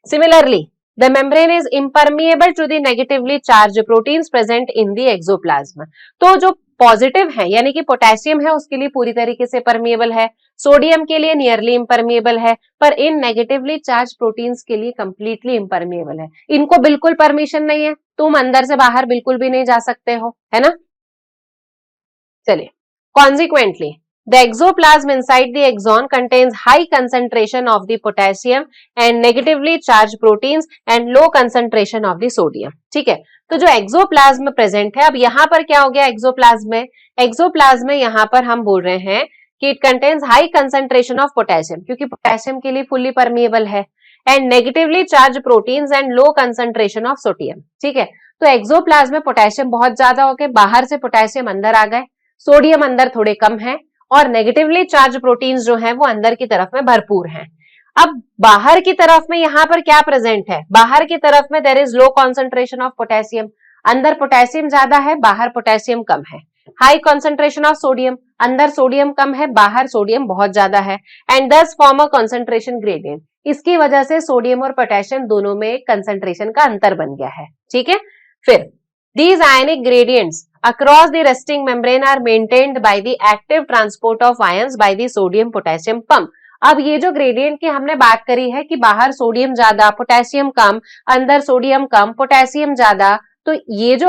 [SPEAKER 1] similarly the membrane is impermeable to the negatively charged proteins present in the exoplasm. तो जो पॉजिटिव है यानी कि पोटेशियम है उसके लिए पूरी तरीके से परमिएबल है, सोडियम के लिए नियरली इम्परमिएबल है, पर इन नेगेटिवली चार्ज प्रोटीन्स के लिए कंप्लीटली इम्परमिएबल है। इनको बिल्कुल परमिशन नहीं है, तुम अंदर से बाहर बिल्कुल भी नहीं जा सकते हो, है ना। चलिए, consequently the exoplasm inside the axon contains high concentration of the potassium and negatively charged proteins and low concentration of the sodium. ठीक है, तो जो एक्सोप्लाज्म प्रेजेंट है, अब यहाँ पर क्या हो गया एक्सोप्लाज्म में? एक्सोप्लाज्म में यहाँ पर हम बोल रहे हैं कि it contains high concentration of potassium, क्योंकि पोटेशियम के लिए फुल्ली परमिएबल है, and negatively charge proteins and low concentration of sodium. ठीक है, तो एक्सोप्लाज्म में पोटेशियम बहुत ज्यादा हो गए, बाहर से पोटेशियम अंदर आ गए, सोडियम अंदर थोड़े कम है, और नेगेटिवली चार्ज प्रोटीन्स जो हैं वो अंदर की तरफ में भरपूर हैं। अब बाहर की तरफ में यहाँ पर क्या प्रेजेंट है? बाहर की तरफ में there is low concentration of potassium, अंदर पोटेशियम ज्यादा है, बाहर पोटेशियम कम है। हाई कॉन्सेंट्रेशन ऑफ सोडियम, अंदर सोडियम कम है, बाहर सोडियम बहुत ज्यादा है, एंड दस फॉर्म अ कॉन्सेंट्रेशन ग्रेडियंट। इसकी वजह से सोडियम और पोटेशियम दोनों में कंसेंट्रेशन का अंतर बन गया है। ठीक है, फिर these ionic gradients across the resting membrane are maintained by the active transport of ions by the sodium potassium pump. अब ये जो ग्रेडियंट की हमने बात करी है कि बाहर सोडियम ज्यादा पोटेशियम कम, अंदर सोडियम कम पोटेशियम ज्यादा, तो ये जो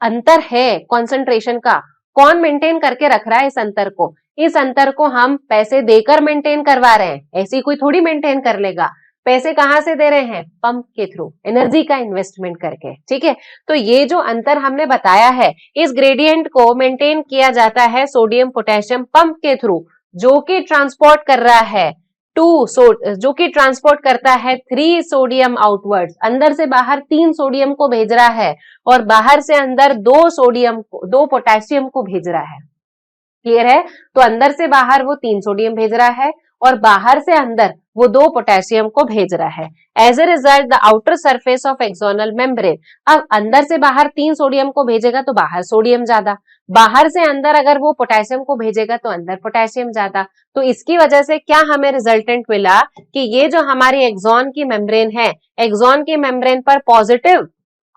[SPEAKER 1] अंतर है कॉन्सेंट्रेशन का, कौन मेंटेन करके रख रहा है इस अंतर को? इस अंतर को हम पैसे देकर मेंटेन करवा रहे हैं, ऐसी कोई थोड़ी मेंटेन कर लेगा। पैसे कहां से दे रहे हैं? पंप के थ्रू, एनर्जी का इन्वेस्टमेंट करके, ठीक है। तो ये जो अंतर हमने बताया है, इस ग्रेडियंट को मेंटेन किया जाता है सोडियम पोटेशियम पंप के थ्रू, जो कि ट्रांसपोर्ट कर रहा है जो कि ट्रांसपोर्ट करता है 3 सोडियम आउटवर्ड्स, अंदर से बाहर 3 सोडियम को भेज रहा है और बाहर से अंदर 2 पोटेशियम को भेज रहा है। क्लियर है? तो अंदर से बाहर वो 3 सोडियम भेज रहा है और बाहर से अंदर वो 2 पोटेशियम को भेज रहा है। As a result the outer surface of axonal membrane, अब अंदर से बाहर 3 सोडियम को भेजेगा तो बाहर सोडियम ज्यादा, बाहर से अंदर अगर वो पोटेशियम को भेजेगा तो अंदर पोटेशियम ज्यादा। तो इसकी वजह से क्या हमें रिजल्टेंट मिला कि ये जो हमारी एक्सॉन की मेम्ब्रेन है, एक्सॉन की मेम्ब्रेन पर पॉजिटिव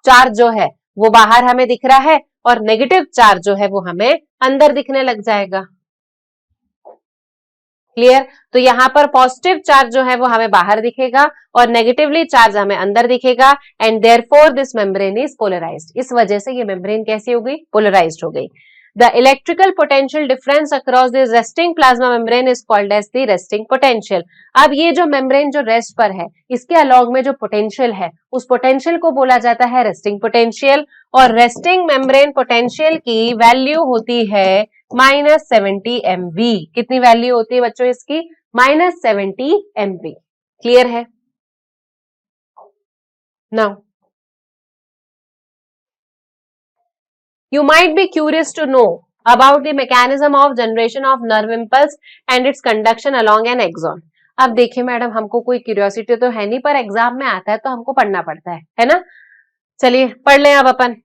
[SPEAKER 1] चार्ज जो है वो बाहर हमें दिख रहा है और नेगेटिव चार्ज जो है वो हमें अंदर दिखने लग जाएगा। क्लियर? तो यहां पर पॉजिटिव चार्ज जो है वो हमें बाहर दिखेगा और नेगेटिवली चार्ज हमें अंदर दिखेगा, and therefore this membrane is polarised. इस वजह से ये मेम्ब्रेन कैसी हो गई? पोलराइज्ड हो गई। The electrical potential difference across the resting plasma membrane is called as the resting potential. अब ये जो मेम्ब्रेन जो रेस्ट पर है, इसके अलॉन्ग में जो पोटेंशियल है, उस पोटेंशियल को बोला जाता है रेस्टिंग पोटेंशियल, और रेस्टिंग मेम्ब्रेन पोटेंशियल की वैल्यू होती है -70 MV। कितनी वैल्यू होती है बच्चों इसकी? -70 MV। क्लियर है? Now you might be curious to know about the mechanism of generation of nerve impulse and its conduction along an axon. अब देखिए मैडम, हमको कोई क्यूरियोसिटी तो है नहीं, पर एग्जाम में आता है तो हमको पढ़ना पड़ता है ना? चलिए पढ़ लें अब अपन।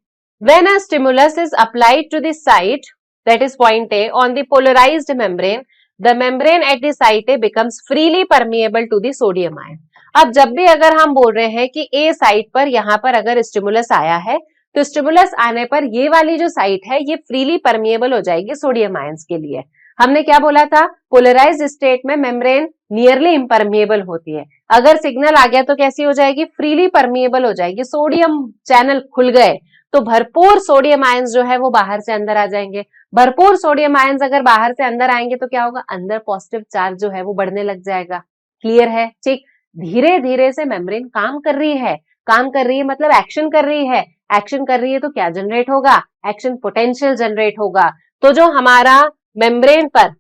[SPEAKER 1] When a stimulus is applied to the site, that is point A, on the polarized membrane, the membrane at the site A becomes freely permeable to the sodium ion. अब जब भी अगर हम बोल रहे हैं कि A साइट पर यहां पर अगर स्टिमुलस आया है, तो स्टिमुलस आने पर ये वाली जो साइट है ये फ्रीली परमिएबल हो जाएगी सोडियम आयंस के लिए। हमने क्या बोला था? पोलराइज्ड स्टेट में मेम्ब्रेन नियरली इम्परमिएबल होती है, अगर सिग्नल आ गया तो कैसी हो जाएगी? फ्रीली परमिएबल हो जाएगी। सोडियम चैनल खुल गए तो भरपूर सोडियम आयंस जो है वो बाहर से अंदर आ जाएंगे। भरपूर सोडियम आयंस अगर बाहर से अंदर आएंगे तो क्या होगा? अंदर पॉजिटिव चार्ज जो है वो बढ़ने लग जाएगा। क्लियर है? ठीक। धीरे धीरे से मेम्ब्रेन काम कर रही है, काम कर रही है मतलब एक्शन कर रही है, एक्शन कर रही है तो क्या जनरेट होगा? एक्शन पोटेंशियल जनरेट होगा। तो जो हमारा मेम्ब्रेन पर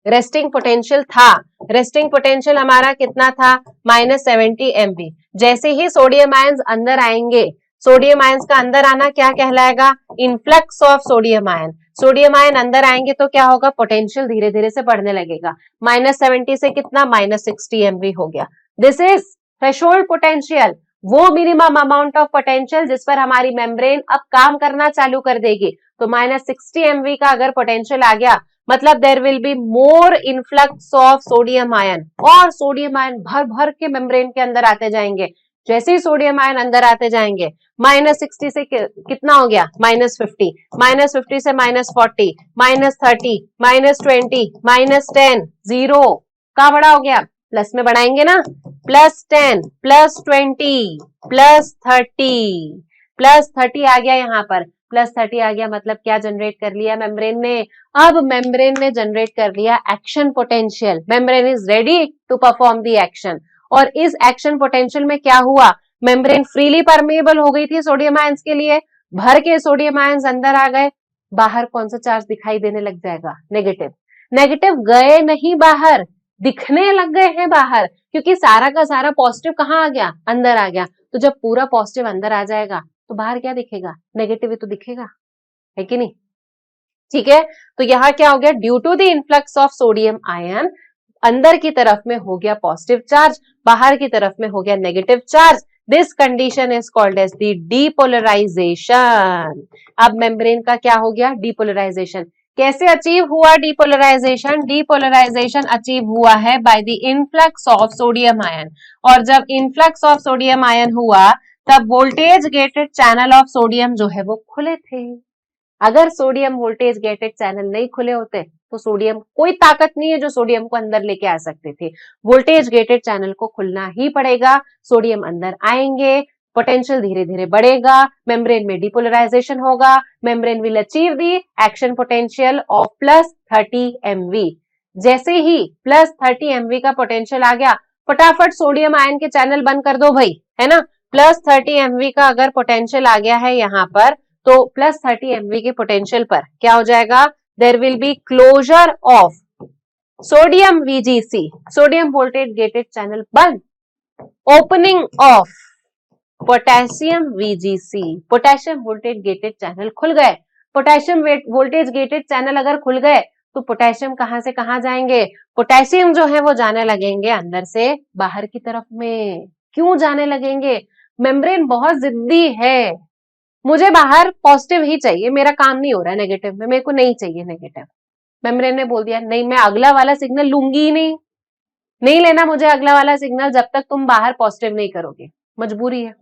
[SPEAKER 1] रेस्टिंग पोटेंशियल था, रेस्टिंग पोटेंशियल हमारा कितना था? -70 MV। जैसे ही सोडियम आयंस अंदर आएंगे, सोडियम आयंस का अंदर आना क्या कहलाएगा? Influx of sodium ion. Sodium ion अंदर आएंगे तो क्या होगा? पोटेंशियल धीरे धीरे से बढ़ने लगेगा। -70 से कितना? -60 MV हो गया। दिस इज थ्रेशोल्ड पोटेंशियल, वो मिनिमम अमाउंट ऑफ पोटेंशियल जिस पर हमारी मेम्ब्रेन अब काम करना चालू कर देगी। तो -60 MV का अगर पोटेंशियल आ गया मतलब there will be more influx of sodium ion, और सोडियम आयन भर भर के मेम्ब्रेन के अंदर आते जाएंगे। जैसे ही सोडियम आयन अंदर आते जाएंगे, -60 से कितना हो गया? -50, -50 से -40, -30, -20, -10, 0 का बड़ा हो गया? प्लस में बढ़ाएंगे ना, +10, +20, +30, +30 आ गया। यहाँ पर +30 आ गया मतलब क्या जनरेट कर लिया मेम्ब्रेन ने? अब मेम्ब्रेन ने जनरेट कर लिया action potential. Membrane is ready to perform the action, और इस एक्शन पोटेंशियल में क्या हुआ? मेम्ब्रेन फ्रीली परमेबल हो गई थी सोडियम आयंस के लिए, भर के सोडियम आयंस अंदर आ गए। बाहर कौन सा चार्ज दिखाई देने लग जाएगा? नेगेटिव। नेगेटिव गए नहीं बाहर, दिखने लग गए हैं बाहर, क्योंकि सारा का सारा पॉजिटिव कहाँ आ गया? अंदर आ गया। तो जब पूरा पॉजिटिव अंदर आ जाएगा तो बाहर क्या दिखेगा? नेगेटिव ही तो दिखेगा, है कि नहीं? ठीक है। तो यहाँ क्या हो गया? Due to the influx of sodium ion, अंदर की तरफ में हो गया पॉजिटिव चार्ज, बाहर की तरफ में हो गया negative charge. This condition is called as the depolarisation. अब मेम्ब्रेन का क्या हो गया? डीपोलराइजेशन। कैसे अचीव हुआ डीपोलराइजेशन? डीपोलराइजेशन अचीव हुआ है by the influx of sodium ion, और जब इनफ्लक्स ऑफ सोडियम आयन हुआ तब voltage gated channel of sodium जो है वो खुले थे। अगर सोडियम वोल्टेज गेटेड चैनल नहीं खुले होते तो सोडियम, कोई ताकत नहीं है जो सोडियम को अंदर लेके आ सकते थे, वोल्टेज गेटेड चैनल को खुलना ही पड़ेगा, सोडियम अंदर आएंगे, पोटेंशियल धीरे धीरे बढ़ेगा, मेम्ब्रेन में डिपोलराइजेशन होगा, membrane will achieve the action potential of +30 MV। जैसे ही +30 MV का पोटेंशियल आ गया, फटाफट सोडियम आयन के चैनल बंद कर दो भाई, है ना। +30 MV का अगर पोटेंशियल आ गया है यहाँ पर, तो +30 MV के पोटेंशियल पर क्या हो जाएगा, there will be closure of sodium VGC, sodium voltage gated channel बंद, opening of potassium VGC, potassium voltage gated channel खुल गए। पोटेशियम वोल्टेज गेटेड चैनल अगर खुल गए तो पोटेशियम कहां से कहां जाएंगे, पोटेशियम जो है वो जाने लगेंगे अंदर से बाहर की तरफ में। क्यों जाने लगेंगे, मेम्ब्रेन बहुत जिद्दी है, मुझे बाहर पॉजिटिव ही चाहिए, मेरा काम नहीं हो रहा है नेगेटिव में, मेरे को नहीं चाहिए नेगेटिव। मेम्ब्रेन ने बोल दिया नहीं, मैं अगला वाला सिग्नल लूंगी ही नहीं, नहीं लेना मुझे अगला वाला सिग्नल जब तक तुम बाहर पॉजिटिव नहीं करोगे, मजबूरी है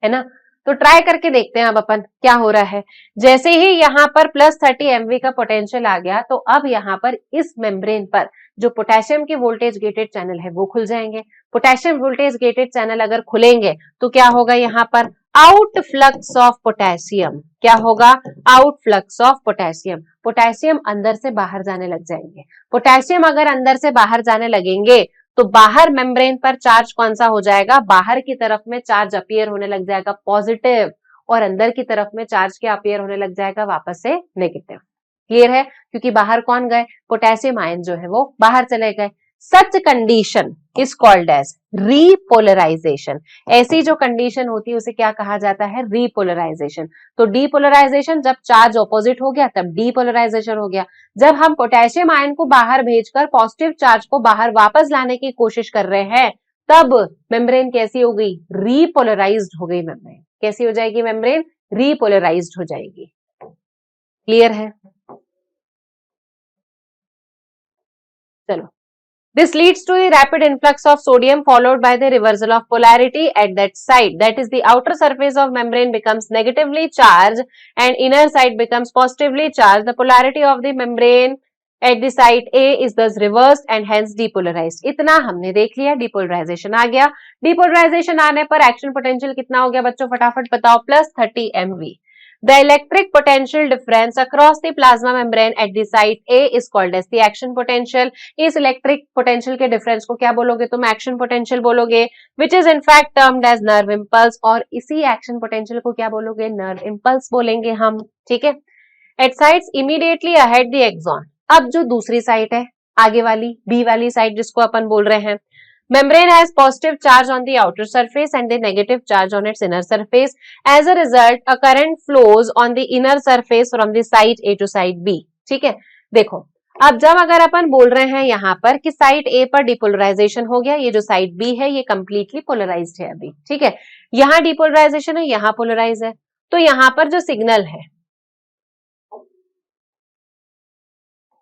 [SPEAKER 1] ना। तो ट्राई करके देखते हैं अब अपन क्या हो रहा है। जैसे ही यहाँ पर +30 MV का पोटेंशियल आ गया, तो अब यहाँ पर इस मेम्ब्रेन पर जो पोटेशियम के वोल्टेज गेटेड चैनल है वो खुल जाएंगे। पोटेशियम वोल्टेज गेटेड चैनल अगर खुलेंगे तो क्या होगा, यहाँ पर आउट फ्लक्स ऑफ पोटेशियम, क्या होगा, out flux of potassium, potassium अंदर से बाहर जाने लग जाएंगे। पोटेशियम अगर अंदर से बाहर जाने लगेंगे तो बाहर मेम्ब्रेन पर चार्ज कौन सा हो जाएगा, बाहर की तरफ में चार्ज अपीयर होने लग जाएगा पॉजिटिव, और अंदर की तरफ में चार्ज क्या अपीयर होने लग जाएगा वापस से नेगेटिव। क्लियर है, क्योंकि बाहर कौन गए, पोटेशियम आयन जो है वो बाहर चले गए। Such condition is called as repolarisation, ऐसी जो कंडीशन होती है उसे क्या कहा जाता है, रीपोलराइजेशन। तो डीपोलराइजेशन जब चार्ज ऑपोजिट हो गया तब डीपोलराइजेशन हो गया। जब हम पोटेशियम आयन को बाहर भेजकर पॉजिटिव चार्ज को बाहर वापस लाने की कोशिश कर रहे हैं, तब मेम्ब्रेन कैसी हो गई, रीपोलराइज्ड हो गई मेम्ब्रेन। कैसी हो जाएगी मेम्ब्रेन, रीपोलराइज्ड हो जाएगी। क्लियर है, चलो। This leads to the rapid influx of sodium followed by the reversal of polarity at that site. That is, the outer surface of membrane becomes negatively charged and inner side becomes positively charged. The polarity of the membrane at the site A is thus reversed and hence depolarized. इतना हमने देख लिया, depolarization आ गया। Depolarization आने पर action potential कितना हो गया बच्चों, फटाफट बताओ, +30 MV. The electric potential difference across the plasma membrane at the site A is called as the action potential. इस इलेक्ट्रिक पोटेंशियल के डिफरेंस को क्या बोलोगे तुम, एक्शन पोटेंशियल बोलोगे, which is in fact termed as nerve impulse, और इसी action potential को क्या बोलोगे, नर्व इंपल्स बोलेंगे हम, ठीक है। At sites immediately ahead the axon, अब जो दूसरी साइट है आगे वाली बी वाली साइट जिसको अपन बोल रहे हैं, membrane has positive charge on the outer surface and the negative charge on its inner surface. As a result, a current flows on the inner surface from the site A to site B. ठीक है, देखो अब जब अगर अपन बोल रहे हैं यहाँ पर कि साइट ए पर डिपोलराइजेशन हो गया, ये जो साइट बी है ये कंप्लीटली पोलराइज्ड है अभी, ठीक है, यहाँ डिपोलराइजेशन है, यहाँ पोलराइज है, तो यहाँ पर जो सिग्नल है,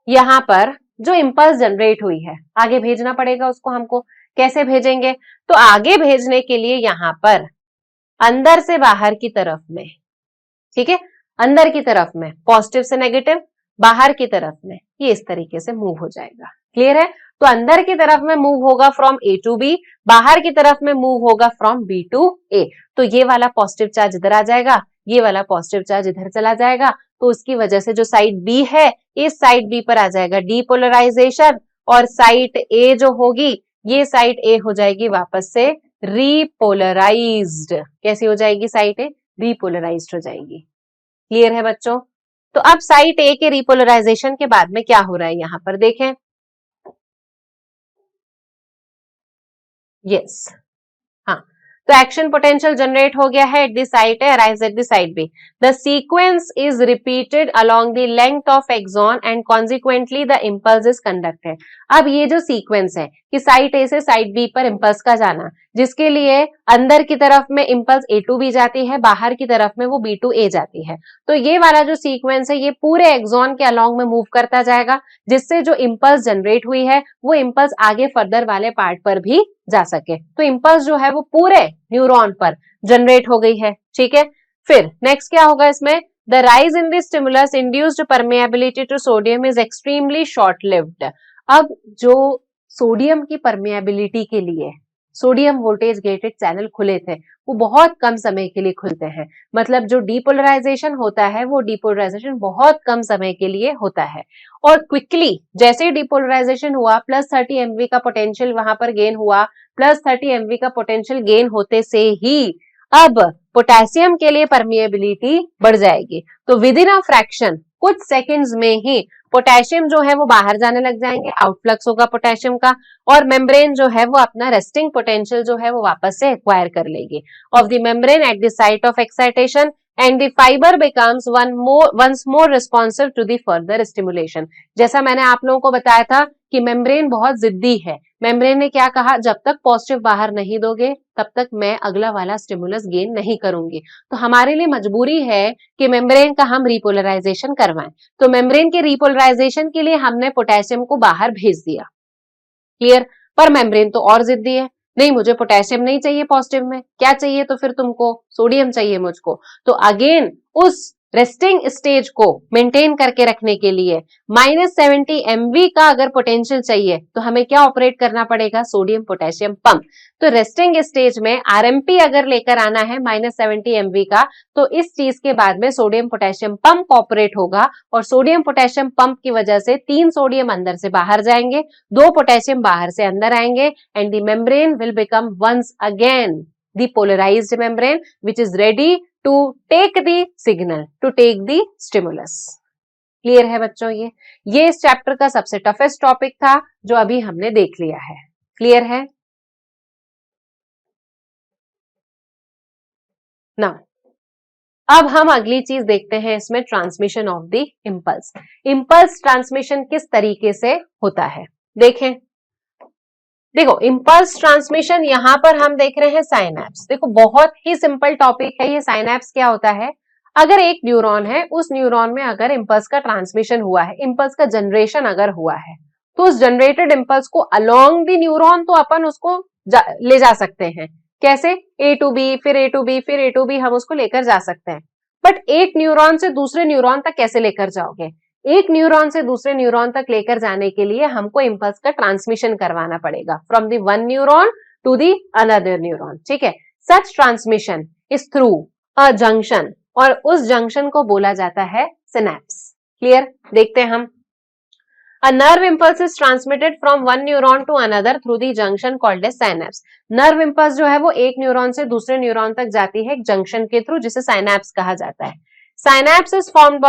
[SPEAKER 1] यहाँ पर जो इंपल्स जनरेट हुई है, आगे भेजना पड़ेगा उसको हमको। कैसे भेजेंगे, तो आगे भेजने के लिए यहाँ पर अंदर से बाहर की तरफ में, ठीक है, अंदर की तरफ में पॉजिटिव से नेगेटिव, बाहर की तरफ में ये इस तरीके से मूव हो जाएगा। क्लियर है, तो अंदर की तरफ में मूव होगा फ्रॉम ए टू बी, बाहर की तरफ में मूव होगा फ्रॉम बी टू ए। तो ये वाला पॉजिटिव चार्ज इधर आ जाएगा, ये वाला पॉजिटिव चार्ज इधर चला जाएगा, तो उसकी वजह से जो साइड बी है इस साइड बी पर आ जाएगा डीपोलराइजेशन, और साइड ए जो होगी ये साइड ए हो जाएगी वापस से रीपोलराइज्ड। कैसी हो जाएगी साइड ए, रीपोलराइज्ड हो जाएगी। क्लियर है बच्चों, तो अब साइट ए के रिपोलराइजेशन के बाद में क्या हो रहा है यहाँ पर देखें, यस, हाँ, तो एक्शन पोटेंशियल जनरेट हो गया है at the site A, arrives at the site B. The sequence is repeated along the length of axon and consequently the impulse is conducted. अब ये जो सीक्वेंस है कि साइट ए से साइट बी पर इंपल्स का जाना, जिसके लिए अंदर की तरफ में इंपल्स ए टू बी जाती है, बाहर की तरफ में वो बी टू ए जाती है, तो ये वाला जो सीक्वेंस है ये पूरे एक्सॉन के अलोंग में मूव करता जाएगा, जिससे जो इंपल्स जनरेट हुई है वो इंपल्स आगे फर्दर वाले पार्ट पर भी जा सके। तो इंपल्स जो है वो पूरे न्यूरॉन पर जनरेट हो गई है, ठीक है। फिर नेक्स्ट क्या होगा इसमें, the rise in the stimulus induced permeability to sodium is extremely short lived. अब जो सोडियम की परमेबिलिटी के लिए सोडियम वोल्टेज गेटेड चैनल खुले थे, वो बहुत कम समय के लिए खुलते हैं। मतलब जो डीपोलराइजेशन होता है वो डीपोलराइजेशन बहुत कम समय के लिए होता है और क्विकली जैसे ही डीपोलराइजेशन हुआ +30 MV का पोटेंशियल वहां पर गेन हुआ, +30 MV का पोटेंशियल गेन होते से ही अब पोटेशियम के लिए परमिएबिलिटी बढ़ जाएगी। तो विद इन अ फ्रैक्शन कुछ सेकंड्स में ही पोटेशियम जो है वो बाहर जाने लग जाएंगे, आउटफ्लक्स होगा पोटेशियम का और मेम्ब्रेन जो है वो अपना रेस्टिंग पोटेंशियल जो है वो वापस से एक्वायर कर लेगी of the membrane at the site of excitation and the fibre becomes once more responsive to the further stimulation. जैसा मैंने आप लोगों को बताया था कि मेम्ब्रेन बहुत जिद्दी है। मेम्ब्रेन ने क्या कहा, जब तक पॉजिटिव बाहर नहीं दोगे तब तक मैं अगला वाला स्टिमुलस गेन नहीं करूंगी। तो हमारे लिए मजबूरी है कि मेम्ब्रेन का हम रिपोलराइजेशन करवाएं। तो मेम्ब्रेन के रिपोलराइजेशन के लिए हमने पोटेशियम को बाहर भेज दिया, क्लियर। पर मेम्ब्रेन तो और जिद्दी है, नहीं मुझे पोटेशियम नहीं चाहिए पॉजिटिव में, क्या चाहिए तो फिर तुमको सोडियम चाहिए मुझको। तो अगेन उस रेस्टिंग स्टेज को मेंटेन करके रखने के लिए -70 MV का अगर पोटेंशियल चाहिए तो हमें क्या ऑपरेट करना पड़ेगा, सोडियम पोटेशियम पंप। तो रेस्टिंग स्टेज में RMP अगर लेकर आना है -70 MV का, तो इस चीज के बाद में सोडियम पोटेशियम पंप ऑपरेट होगा और सोडियम पोटेशियम पंप की वजह से 3 सोडियम अंदर से बाहर जाएंगे, 2 पोटेशियम बाहर से अंदर आएंगे and the membrane will become once again the polarized membrane which is ready to take the signal, to take the stimulus. Clear है बच्चों? ये इस चैप्टर का सबसे टफेस्ट टॉपिक था जो अभी हमने देख लिया है। क्लियर है ना? अब हम अगली चीज देखते हैं इसमें, transmission of the impulse. Impulse transmission किस तरीके से होता है देखें। देखो इंपल्स ट्रांसमिशन यहां पर हम देख रहे हैं साइनैप्स। देखो बहुत ही सिंपल टॉपिक है ये। साइनैप्स क्या होता है, अगर एक न्यूरॉन है, उस न्यूरॉन में अगर इंपल्स का ट्रांसमिशन हुआ है, इंपल्स का जनरेशन अगर हुआ है, तो उस जनरेटेड इंपल्स को अलोंग द न्यूरॉन तो अपन उसको ले जा सकते हैं। कैसे, A to B, फिर A to B, फिर A to B, हम उसको लेकर जा सकते हैं। बट एक न्यूरॉन से दूसरे न्यूरॉन तक कैसे लेकर जाओगे? एक न्यूरॉन से दूसरे न्यूरॉन तक लेकर जाने के लिए हमको इंपल्स का ट्रांसमिशन करवाना पड़ेगा from the one neuron to the another neuron. ठीक है, such transmission is through a junction और उस जंक्शन को बोला जाता है सिनैप्स। क्लियर, देखते हैं हम। A nerve impulse is transmitted from one neuron to another through the junction called as synapse. Nerve impulse जो है वो एक न्यूरॉन से दूसरे न्यूरॉन तक जाती है एक जंक्शन के थ्रू, जिसे साइनैप्स कहा जाता है। Synapse is formed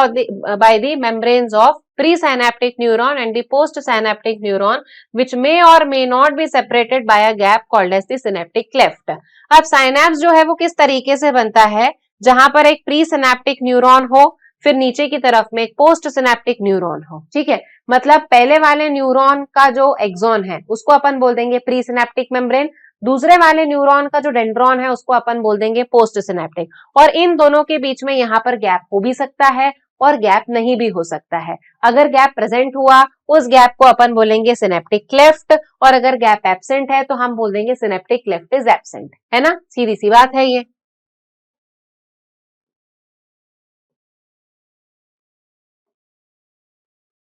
[SPEAKER 1] by the membranes of presynaptic neuron and the postsynaptic neuron, which may or may not be separated by a gap called as the synaptic cleft. अब synapse जो है वो किस तरीके से बनता है, जहां पर एक प्रीसिनेप्टिक न्यूरॉन हो, फिर नीचे की तरफ में एक पोस्ट सिनेप्टिक न्यूरॉन हो। ठीक है, मतलब पहले वाले न्यूरॉन का जो एक्सॉन है उसको अपन बोल देंगे प्री सिनेप्टिक मेम्ब्रेन, दूसरे वाले न्यूरॉन का जो डेंड्रॉन है उसको अपन बोल देंगे पोस्ट सिनेप्टिक। और इन दोनों के बीच में यहाँ पर गैप हो भी सकता है और गैप नहीं भी हो सकता है। अगर गैप प्रेजेंट हुआ उस गैप को अपन बोलेंगे सिनेप्टिक क्लेफ्ट, और अगर गैप एब्सेंट है तो हम बोल देंगे सिनेप्टिक क्लेफ्ट इज एब्सेंट। है ना, सीधी सी बात है ये।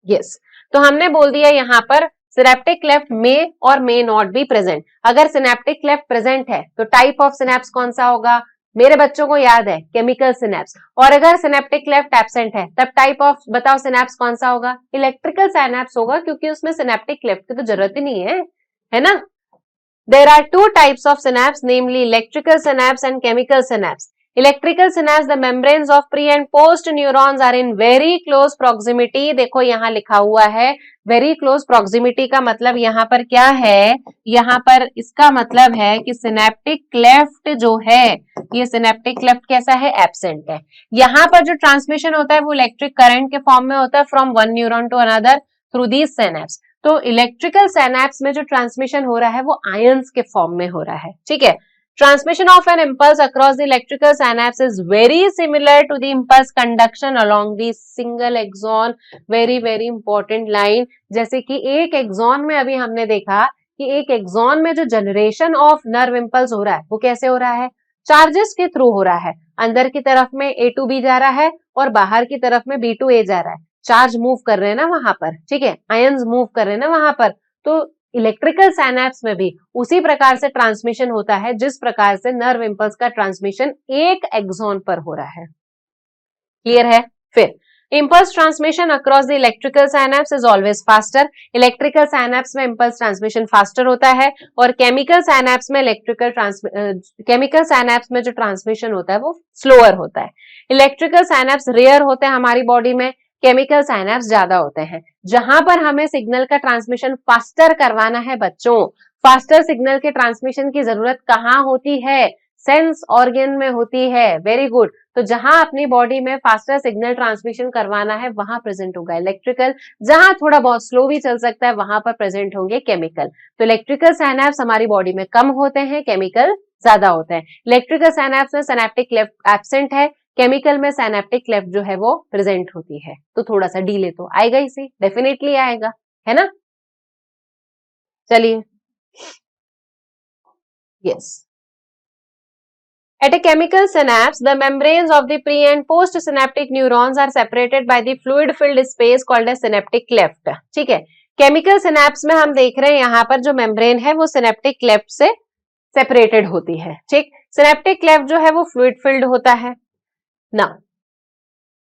[SPEAKER 1] यस, तो हमने बोल दिया यहाँ पर सिनेप्टिक क्लेफ्ट में और मे नॉट बी प्रेजेंट। अगर सिनेप्टिक क्लेफ्ट प्रेजेंट है तो टाइप ऑफ सिनेप्स कौन सा होगा, मेरे बच्चों को याद है, केमिकल सिनेप्स। और अगर सिनेप्टिक क्लेफ्ट एब्सेंट है तब टाइप ऑफ बताओ सिनेप्स कौन सा होगा, इलेक्ट्रिकल सिनेप्स होगा, क्योंकि उसमें सिनेप्टिक क्लेफ्ट की तो जरूरत ही नहीं है ना। There are two types of synapse, namely electrical synapse and chemical synapse. Electrical synapse, the membranes of pre and post neurons are in very close proximity. देखो यहाँ लिखा हुआ है very close proximity का मतलब यहाँ पर क्या है, यहाँ पर इसका मतलब है कि synaptic cleft जो है, ये synaptic cleft कैसा है, absent है। यहाँ पर जो transmission होता है वो electric current के form में होता है from one neuron to another through these synapse. तो इलेक्ट्रिकल साइनैप्स में जो ट्रांसमिशन हो रहा है वो आयंस के फॉर्म में हो रहा है। ठीक है, transmission of an impulse across the electrical synapse is very similar to the impulse conduction along the single axon. Very very important line, जैसे कि एक एक्सॉन में अभी हमने देखा कि एक एक्सॉन में जो जनरेशन ऑफ नर्व इंपल्स हो रहा है वो कैसे हो रहा है, चार्जेस के थ्रू हो रहा है। अंदर की तरफ में A टू B जा रहा है और बाहर की तरफ में B टू A जा रहा है। चार्ज मूव कर रहे हैं ना वहां पर, ठीक है, आयंस मूव कर रहे हैं ना वहां पर। तो इलेक्ट्रिकल साइनैप्स में भी उसी प्रकार से ट्रांसमिशन होता है जिस प्रकार से नर्व इंपल्स का ट्रांसमिशन एक एक्सॉन पर हो रहा है। क्लियर है? फिर impulse transmission across the electrical synapse is always faster. Electrical synapse में impulse transmission faster होता है और केमिकल साइनैप्स में केमिकल साइनैप्स में जो ट्रांसमिशन होता है वो स्लोअर होता है। इलेक्ट्रिकल साइनैप्स रेयर होते हैं हमारी बॉडी में, केमिकल साइनैप्स ज्यादा होते हैं। जहां पर हमें सिग्नल का ट्रांसमिशन फास्टर करवाना है बच्चों, फास्टर सिग्नल के ट्रांसमिशन की जरूरत कहाँ होती है? सेंस ऑर्गन में होती है। Very good. तो जहां अपनी बॉडी में फास्टर सिग्नल ट्रांसमिशन करवाना है वहां प्रेजेंट होगा इलेक्ट्रिकल, जहां थोड़ा बहुत स्लो भी चल सकता है वहां पर प्रेजेंट होंगे केमिकल। तो इलेक्ट्रिकल साइनैप्स हमारी बॉडी में कम होते हैं, केमिकल ज्यादा होते हैं। इलेक्ट्रिकल साइनैप्स में सिनेप्टिक क्लेफ्ट एब्सेंट है, केमिकल में सिनेप्टिक क्लेफ्ट जो है वो प्रेजेंट होती है। तो थोड़ा सा डीले तो आएगा ही, सही डेफिनेटली आएगा, है ना। चलिए, yes. At a chemical synapse, the membranes of the pre and post synaptic neurons are separated by the fluid filled space called as synaptic cleft. ठीक है, केमिकल सिनेप्स में हम देख रहे हैं यहाँ पर जो मेम्ब्रेन है वो सिनेप्टिक क्लेफ्ट से सेपरेटेड होती है। ठीक, सिनेप्टिक क्लेफ्ट जो है वो फ्लूइड फिल्ड होता है। Now,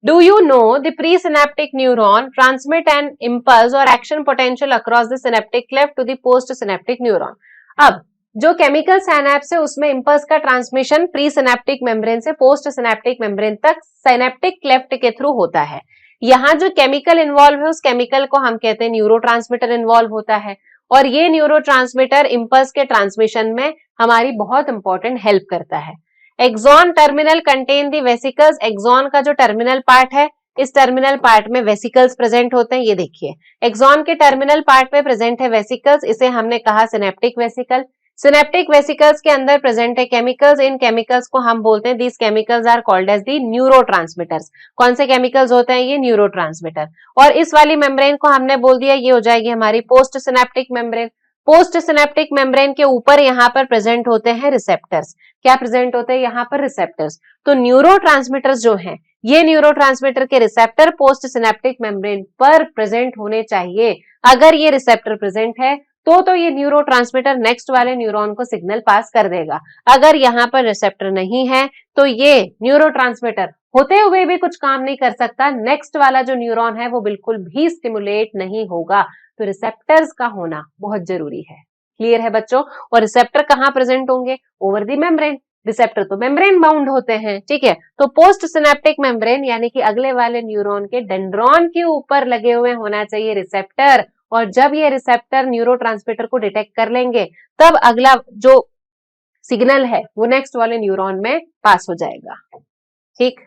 [SPEAKER 1] do you know the presynaptic neuron transmit an impulse or action potential across the synaptic cleft to the postsynaptic neuron? अब जो केमिकल साइनैप्स है उसमें इंपल्स का ट्रांसमिशन प्री सिनेप्टिक मेम्ब्रेन से पोस्ट सिनेप्टिक मेम्ब्रेन तक synaptic cleft के through होता है। यहाँ जो केमिकल इन्वॉल्व है उस केमिकल को हम कहते हैं न्यूरोट्रांसमीटर इन्वॉल्व होता है और ये न्यूरोट्रांसमीटर इंपल्स के ट्रांसमिशन में हमारी बहुत इंपॉर्टेंट हेल्प करता है। Axon terminal contain the vesicles. Axon का जो टर्मिनल पार्ट है, इस टर्मिनल पार्ट में वेसिकल्स प्रेजेंट होते हैं। ये देखिए, एक्सॉन के टर्मिनल पार्ट में प्रेजेंट है वेसिकल्स, इसे हमने कहा सिनेप्टिक वेसिकल। सिनेप्टिक वेसिकल्स के अंदर प्रेजेंट है केमिकल्स, इन केमिकल्स को हम बोलते हैं these chemicals are called as the neurotransmitters. कौन से केमिकल्स होते हैं? ये न्यूरोट्रांसमीटर। और इस वाली मेम्ब्रेन को हमने बोल दिया ये हो जाएगी हमारी post synaptic membrane. Post synaptic membrane के ऊपर यहाँ पर प्रेजेंट होते हैं रिसेप्टर्स। क्या प्रेजेंट होते हैं यहाँ पर? रिसेप्टर्स। तो न्यूरोट्रांसमीटर्स जो हैं, ये न्यूरोट्रांसमीटर के रिसेप्टर पोस्ट सिनेप्टिक मेम्ब्रेन पर प्रेजेंट होने चाहिए। अगर ये रिसेप्टर प्रेजेंट है तो ये न्यूरोट्रांसमीटर नेक्स्ट वाले न्यूरॉन को सिग्नल पास कर देगा। अगर यहाँ पर रिसेप्टर नहीं है तो ये न्यूरोट्रांसमीटर होते हुए भी कुछ काम नहीं कर सकता, नेक्स्ट वाला जो न्यूरॉन है वो बिल्कुल भी स्टिमुलेट नहीं होगा। तो रिसेप्टर्स का होना बहुत जरूरी है। क्लियर है बच्चों? और रिसेप्टर कहाँ प्रेजेंट होंगे? Over the membrane. रिसेप्टर तो मेम्ब्रेन बाउंड होते हैं, ठीक है। तो पोस्ट सिनेप्टिक मेम्ब्रेन यानी कि अगले वाले न्यूरॉन के डेंड्रॉन के ऊपर लगे हुए होना चाहिए रिसेप्टर, और जब ये रिसेप्टर न्यूरोट्रांसमीटर को डिटेक्ट कर लेंगे तब अगला जो सिग्नल है वो नेक्स्ट वाले न्यूरॉन में पास हो जाएगा। ठीक,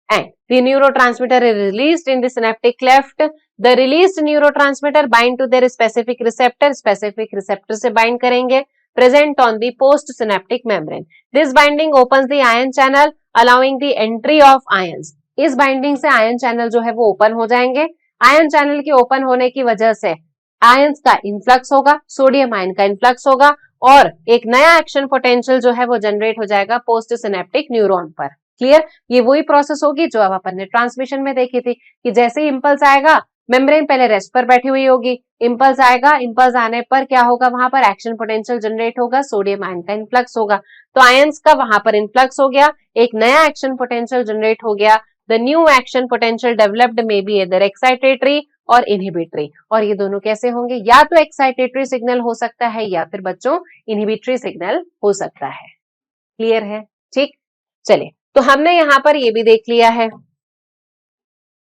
[SPEAKER 1] and the neurotransmitter is released in the synaptic cleft. The released neurotransmitter bind to their specific receptor से बाइंड करेंगे present on the post synaptic membrane. This binding opens the ion channel allowing the entry of ions. इस binding से ion channel जो है वो open हो जाएंगे। Ion channel के ओपन होने की वजह से आयंस का इन्फ्लक्स होगा, सोडियम आयन का इन्फ्लक्स होगा और एक नया एक्शन पोटेंशियल जो है वो जनरेट हो जाएगा पोस्ट सिनेप्टिक न्यूरॉन पर। क्लियर? ये वही प्रोसेस होगी जो अब अपन ने ट्रांसमिशन में देखी थी कि जैसे ही इंपल्स आएगा मेम्ब्रेन पहले रेस्ट पर बैठी हुई होगी, इंपल्स आएगा, इंपल्स आने पर क्या होगा? वहां पर एक्शन पोटेंशियल जनरेट होगा, सोडियम आयन का इन्फ्लक्स होगा। तो आयंस का वहां पर इन्फ्लक्स हो गया, एक नया एक्शन पोटेंशियल जनरेट हो गया। The new action potential developed may be either excitatory और inhibitory। और ये दोनों कैसे होंगे? या तो excitatory सिग्नल हो सकता है या फिर बच्चों inhibitory सिग्नल हो सकता है। क्लियर है? ठीक, चलिए, तो हमने यहाँ पर ये भी देख लिया है।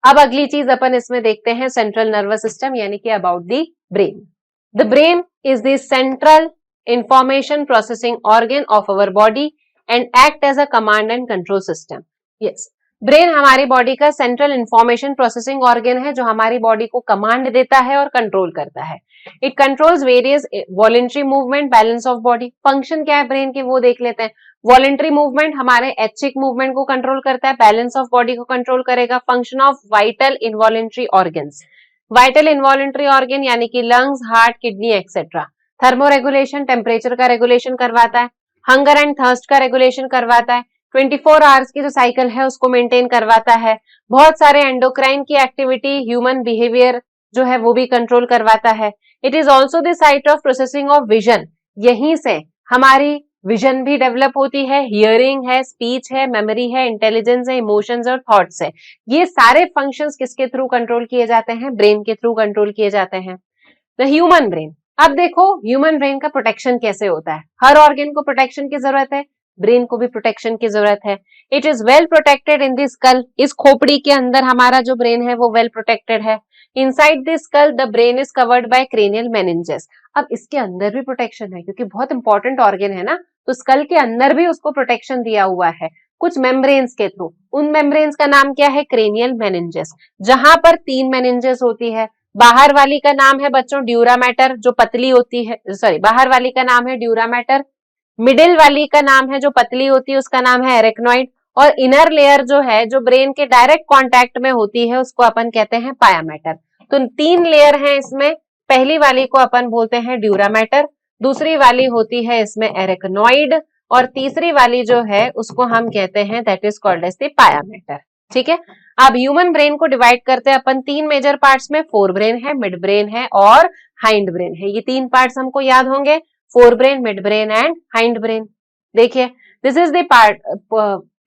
[SPEAKER 1] अब अगली चीज अपन इसमें देखते हैं सेंट्रल नर्वस सिस्टम यानी कि about the brain. The brain is the central information processing organ of our body and act as a command and control system. Yes, brain हमारी बॉडी का सेंट्रल इंफॉर्मेशन प्रोसेसिंग ऑर्गन है जो हमारी body को command देता है और control करता है। It controls various voluntary movement, balance of body. Function क्या है ब्रेन के वो देख लेते हैं। वॉलेंट्री मूवमेंट हमारे ऐच्छिक मूवमेंट को कंट्रोल करता है, बैलेंस ऑफ बॉडी को कंट्रोल करेगा। Function of vital involuntary organs, vital involuntary organ यानी कि lungs, heart, kidney etcetera. Thermo regulation, temperature का रेगुलेशन करवाता है, हंगर एंड थर्स्ट का रेगुलेशन करवाता है, 24 आवर्स की जो साइकिल है उसको मेंटेन करवाता है, बहुत सारे एंडोक्राइन की एक्टिविटी, ह्यूमन बिहेवियर जो है वो भी कंट्रोल करवाता है। It is also the site of processing of vision, यहीं से हमारी विजन भी डेवलप होती है, हियरिंग है, स्पीच है, मेमोरी है, इंटेलिजेंस है, इमोशंस और थॉट्स है। ये सारे फंक्शंस किसके थ्रू कंट्रोल किए जाते हैं? ब्रेन के थ्रू कंट्रोल किए जाते हैं। द ह्यूमन ब्रेन, अब देखो ह्यूमन ब्रेन का प्रोटेक्शन कैसे होता है। हर ऑर्गन को प्रोटेक्शन की जरूरत है, ब्रेन को भी प्रोटेक्शन की जरूरत है। It is well protected in the skull, इस खोपड़ी के अंदर हमारा जो ब्रेन है वो वेल प्रोटेक्टेड है। Inside the skull the brain is covered by cranial meninges, अब इसके अंदर भी प्रोटेक्शन है क्योंकि बहुत इंपॉर्टेंट ऑर्गन है ना, तो स्कल के अंदर भी उसको प्रोटेक्शन दिया हुआ है कुछ मेम्ब्रेन्स के थ्रू। उन मेम्ब्रेन्स का नाम क्या है? क्रेनियल मेनिंजेस, जहां पर 3 मेनिंजेस होती है। बाहर वाली का नाम है बच्चों ड्यूरा मैटर, जो पतली होती है, सॉरी बाहर वाली का नाम है ड्यूरा मैटर, मिडिल वाली का नाम है जो पतली होती है उसका नाम है एरेक्नॉइड, और इनर लेयर जो है जो ब्रेन के डायरेक्ट कांटेक्ट में होती है उसको अपन कहते हैं पाया मैटर। तो 3 लेयर हैं इसमें, पहली वाली को अपन बोलते हैं ड्यूरा मैटर, दूसरी वाली होती है इसमें एरेक्नॉइड, और तीसरी वाली जो है उसको हम कहते हैं that is called as the pia mater. ठीक है, अब ह्यूमन ब्रेन को डिवाइड करते हैं अपन 3 मेजर पार्ट्स में, फोर ब्रेन है, मिड ब्रेन है और हाइंड ब्रेन है। ये 3 पार्ट्स हमको याद होंगे, fore brain, mid brain and hind brain. देखिए this is the part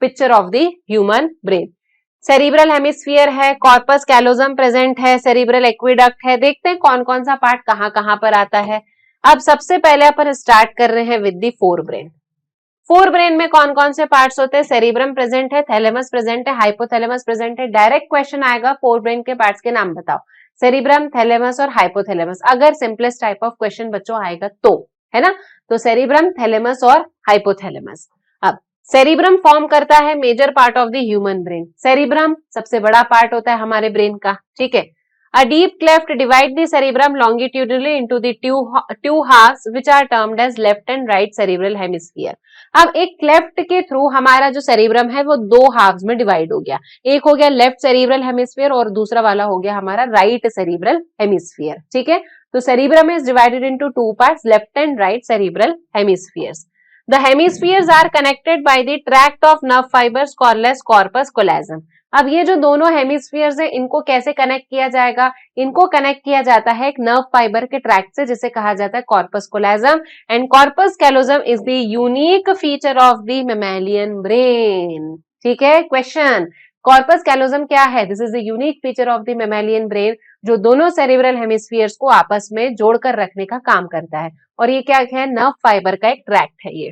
[SPEAKER 1] picture of the human brain. Cerebral hemisphere है, कॉर्पस कैलोजम प्रेजेंट है, सेरिब्रल एक्विडक्ट है। देखते हैं कौन कौन सा पार्ट कहां कहां पर आता है। अब सबसे पहले अपन स्टार्ट कर रहे हैं with the fore brain. Fore brain में कौन कौन से पार्ट्स होते हैं? सेरिब्रम प्रेजेंट है, थैलेमस प्रेजेंट है, हाइपोथैलेमस प्रेजेंट है। डायरेक्ट क्वेश्चन आएगा फोर ब्रेन के पार्ट्स के नाम बताओ, सेरिब्रम, थैलेमस और हाइपोथैलेमस, अगर सिंपलेस्ट टाइप ऑफ क्वेश्चन बच्चों आएगा तो, है ना। तो सेरिब्रम, थैलेमस और हाइपोथैलेमस। अब सेरिब्रम फॉर्म करता है major part of the human brain. Cerebrum सबसे बड़ा पार्ट होता है हमारे ब्रेन का, ठीक है। A deep cleft divide the cerebrum longitudinally into the two halves which are termed as left and right cerebral hemisphere. अब एक क्लेफ्ट के थ्रू हमारा जो सेरिब्रम है वो 2 हाफ्स में डिवाइड हो गया, एक हो गया लेफ्ट सेरिब्रल हेमिस्फीयर और दूसरा वाला हो गया हमारा राइट सेरिब्रल हेमिस्फीयर। ठीक है, तो cerebrum is divided into 2 parts, left and right cerebral hemispheres. The hemispheres are connected by the tract of nerve fibers called as corpus callosum. अब ये जो दोनों हेमिस्फीयर्स हैं इनको कैसे कनेक्ट किया जाएगा? इनको कनेक्ट किया जाता है एक नर्व फाइबर के ट्रैक्ट से जिसे कहा जाता है corpus callosum, and corpus callosum is the unique feature of the mammalian brain. ठीक है, क्वेश्चन, कॉर्पस कैलोजम क्या है? This is the unique feature of the mammalian brain, जो दोनों सेरिब्रल हेमिस्फीयर्स को आपस में जोड़कर रखने का काम करता है, और ये क्या है? नर्व फाइबर का एक ट्रैक्ट है ये।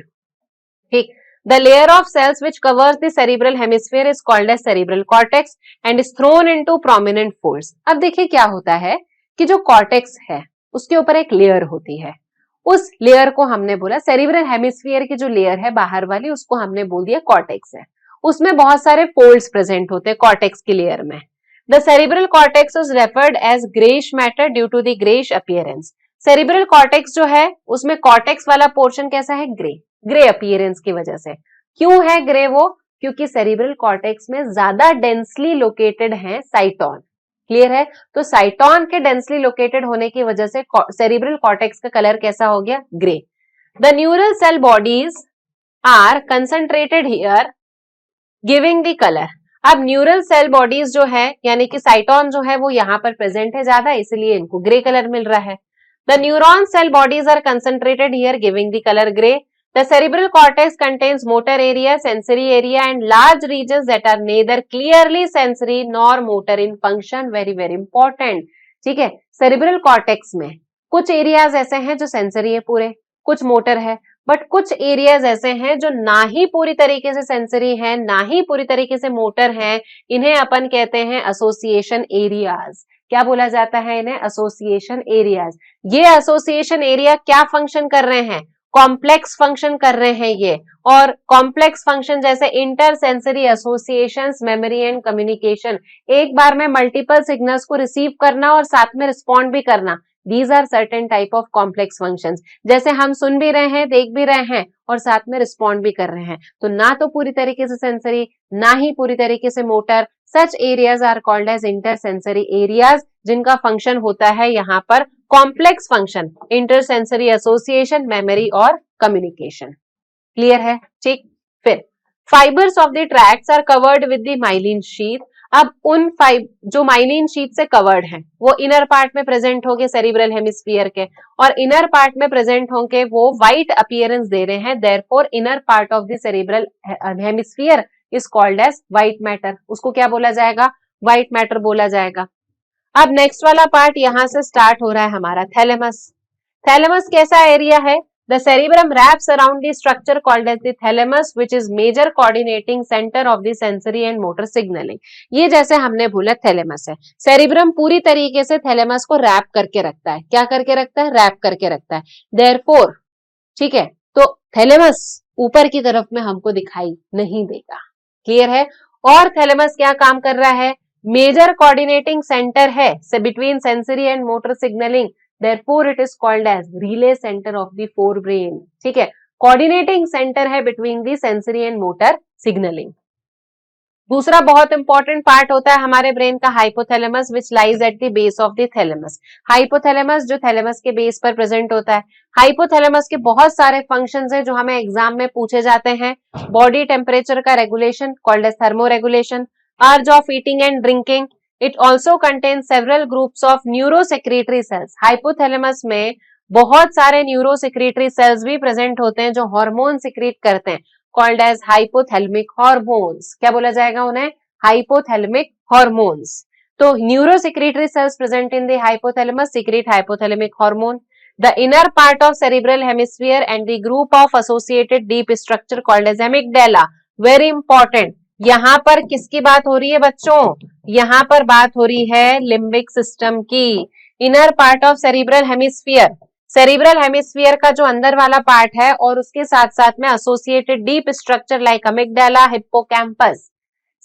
[SPEAKER 1] ठीक, the layer of cells which covers the cerebral hemisphere is called as cerebral cortex and is thrown into prominent folds. अब देखिए क्या होता है कि जो कॉर्टेक्स है उसके ऊपर एक लेयर होती है, उस लेयर को हमने बोला सेरिब्रल हेमिस्फीयर की जो लेयर है बाहर वाली उसको हमने बोल दिया कॉर्टेक्स है। उसमें बहुत सारे फोल्ड्स प्रेजेंट होते हैं कॉर्टेक्स की लेयर में। The cerebral cortex is referred as grayish matter due to the grayish appearance. Cerebral cortex जो है उसमें कॉर्टेक्स वाला पोर्शन कैसा है? ग्रे, ग्रे अपीयरेंस की वजह से। क्यों है ग्रे वो? क्योंकि सेरिब्रल कॉर्टेक्स में ज्यादा डेंसली लोकेटेड है साइटोन। क्लियर है? तो साइटोन के डेंसली लोकेटेड होने की वजह से सेरिब्रल कॉर्टेक्स का कलर कैसा हो गया? Grey. The neural cell bodies are concentrated here giving the colour. अब न्यूरल सेल बॉडीज जो है यानी कि साइटोन जो है वो यहाँ पर प्रेजेंट है ज्यादा, इसलिए इनको ग्रे कलर मिल रहा है। The neuron cell bodies are concentrated here, giving the color gray. The cerebral cortex contains motor area, sensory area, and large regions that are neither clearly sensory nor motor in function. Very very important. ठीक है, cerebral cortex में कुछ areas ऐसे हैं जो sensory है पूरे, कुछ मोटर है, बट कुछ एरियाज ऐसे हैं जो ना ही पूरी तरीके से सेंसरी है ना ही पूरी तरीके से मोटर है। इन्हें अपन कहते हैं एसोसिएशन एरियाज। क्या बोला जाता है इन्हें? Association areas. ये एसोसिएशन एरिया क्या फंक्शन कर रहे हैं? कॉम्प्लेक्स फंक्शन कर रहे हैं ये, और कॉम्प्लेक्स फंक्शन जैसे inter sensory associations, memory and communication, एक बार में मल्टीपल सिग्नल्स को रिसीव करना और साथ में रिस्पॉन्ड भी करना, these are certain type of complex functions. जैसे हम सुन भी रहे हैं, देख भी रहे हैं और साथ में रिस्पॉन्ड भी कर रहे हैं, तो ना तो पूरी तरीके से सेंसरी ना ही पूरी तरीके से motor. Such areas are called as intersensory areas, जिनका फंक्शन होता है यहाँ पर complex function, intersensory association, memory और कम्युनिकेशन। क्लियर है? ठीक। फिर fibres of the tracts are covered with the myelin sheath. अब उन जो माइलिन शीथ से कवर्ड हैं वो इनर पार्ट में प्रेजेंट होंगे सेरिब्रल हेमिस्फीयर के, और इनर पार्ट में प्रेजेंट होंगे वो व्हाइट अपीयरेंस दे रहे हैं, therefore inner part of the cerebral hemisphere is called as white matter. उसको क्या बोला जाएगा? व्हाइट मैटर बोला जाएगा। अब नेक्स्ट वाला पार्ट यहां से स्टार्ट हो रहा है हमारा थैलेमस। थैलेमस कैसा एरिया है? The cerebrum wraps around the structure called as the thalamus, which is major coordinating center of the sensory and motor signaling. ये जैसे हमने बोला थैलेमस है, सेरिब्रम पूरी तरीके से थैलेमस को रैप करके रखता है। क्या करके रखता है? रैप करके रखता है। Therefore, ठीक है, तो थैलेमस ऊपर की तरफ में हमको दिखाई नहीं देगा। क्लियर है? और थैलेमस क्या काम कर रहा है? मेजर कोऑर्डिनेटिंग सेंटर है between sensory and motor signalling, therefore it is called as relay center of the forebrain। ठीक है, कोऑर्डिनेटिंग सेंटर है between the sensory and motor signalling. दूसरा बहुत इंपॉर्टेंट पार्ट होता है हमारे ब्रेन का hypothalamus, which lies at the base of the thalamus. Hypothalamus जो थैलेमस के बेस पर प्रेजेंट होता है। हाइपोथैलेमस के बहुत सारे फंक्शंस हैं जो हमें एग्जाम में पूछे जाते हैं। बॉडी टेम्परेचर का regulation called as thermoregulation, urge of eating and drinking. It also contains several groups of neurosecretory cells। Hypothalamus में बहुत सारे न्यूरोसेक्रेटरी सेल्स भी प्रेजेंट होते हैं जो हार्मोन सिक्रीट करते हैं, कॉल्ड एज हाइपोथैलेमिक हार्मोन्स। क्या बोला जाएगा उन्हें? Hypothalamic hormones. तो neurosecretory cells present in the hypothalamus secrete hypothalamic hormone. The inner part of cerebral hemisphere and the group of associated deep structure called as amygdala। Very important। यहां पर किसकी बात हो रही है बच्चों? यहां पर बात हो रही है लिम्बिक सिस्टम की। Inner part of cerebral hemisphere, cerebral hemisphere का जो अंदर वाला पार्ट है और उसके साथ साथ में associated deep structure like amygdala, hippocampus.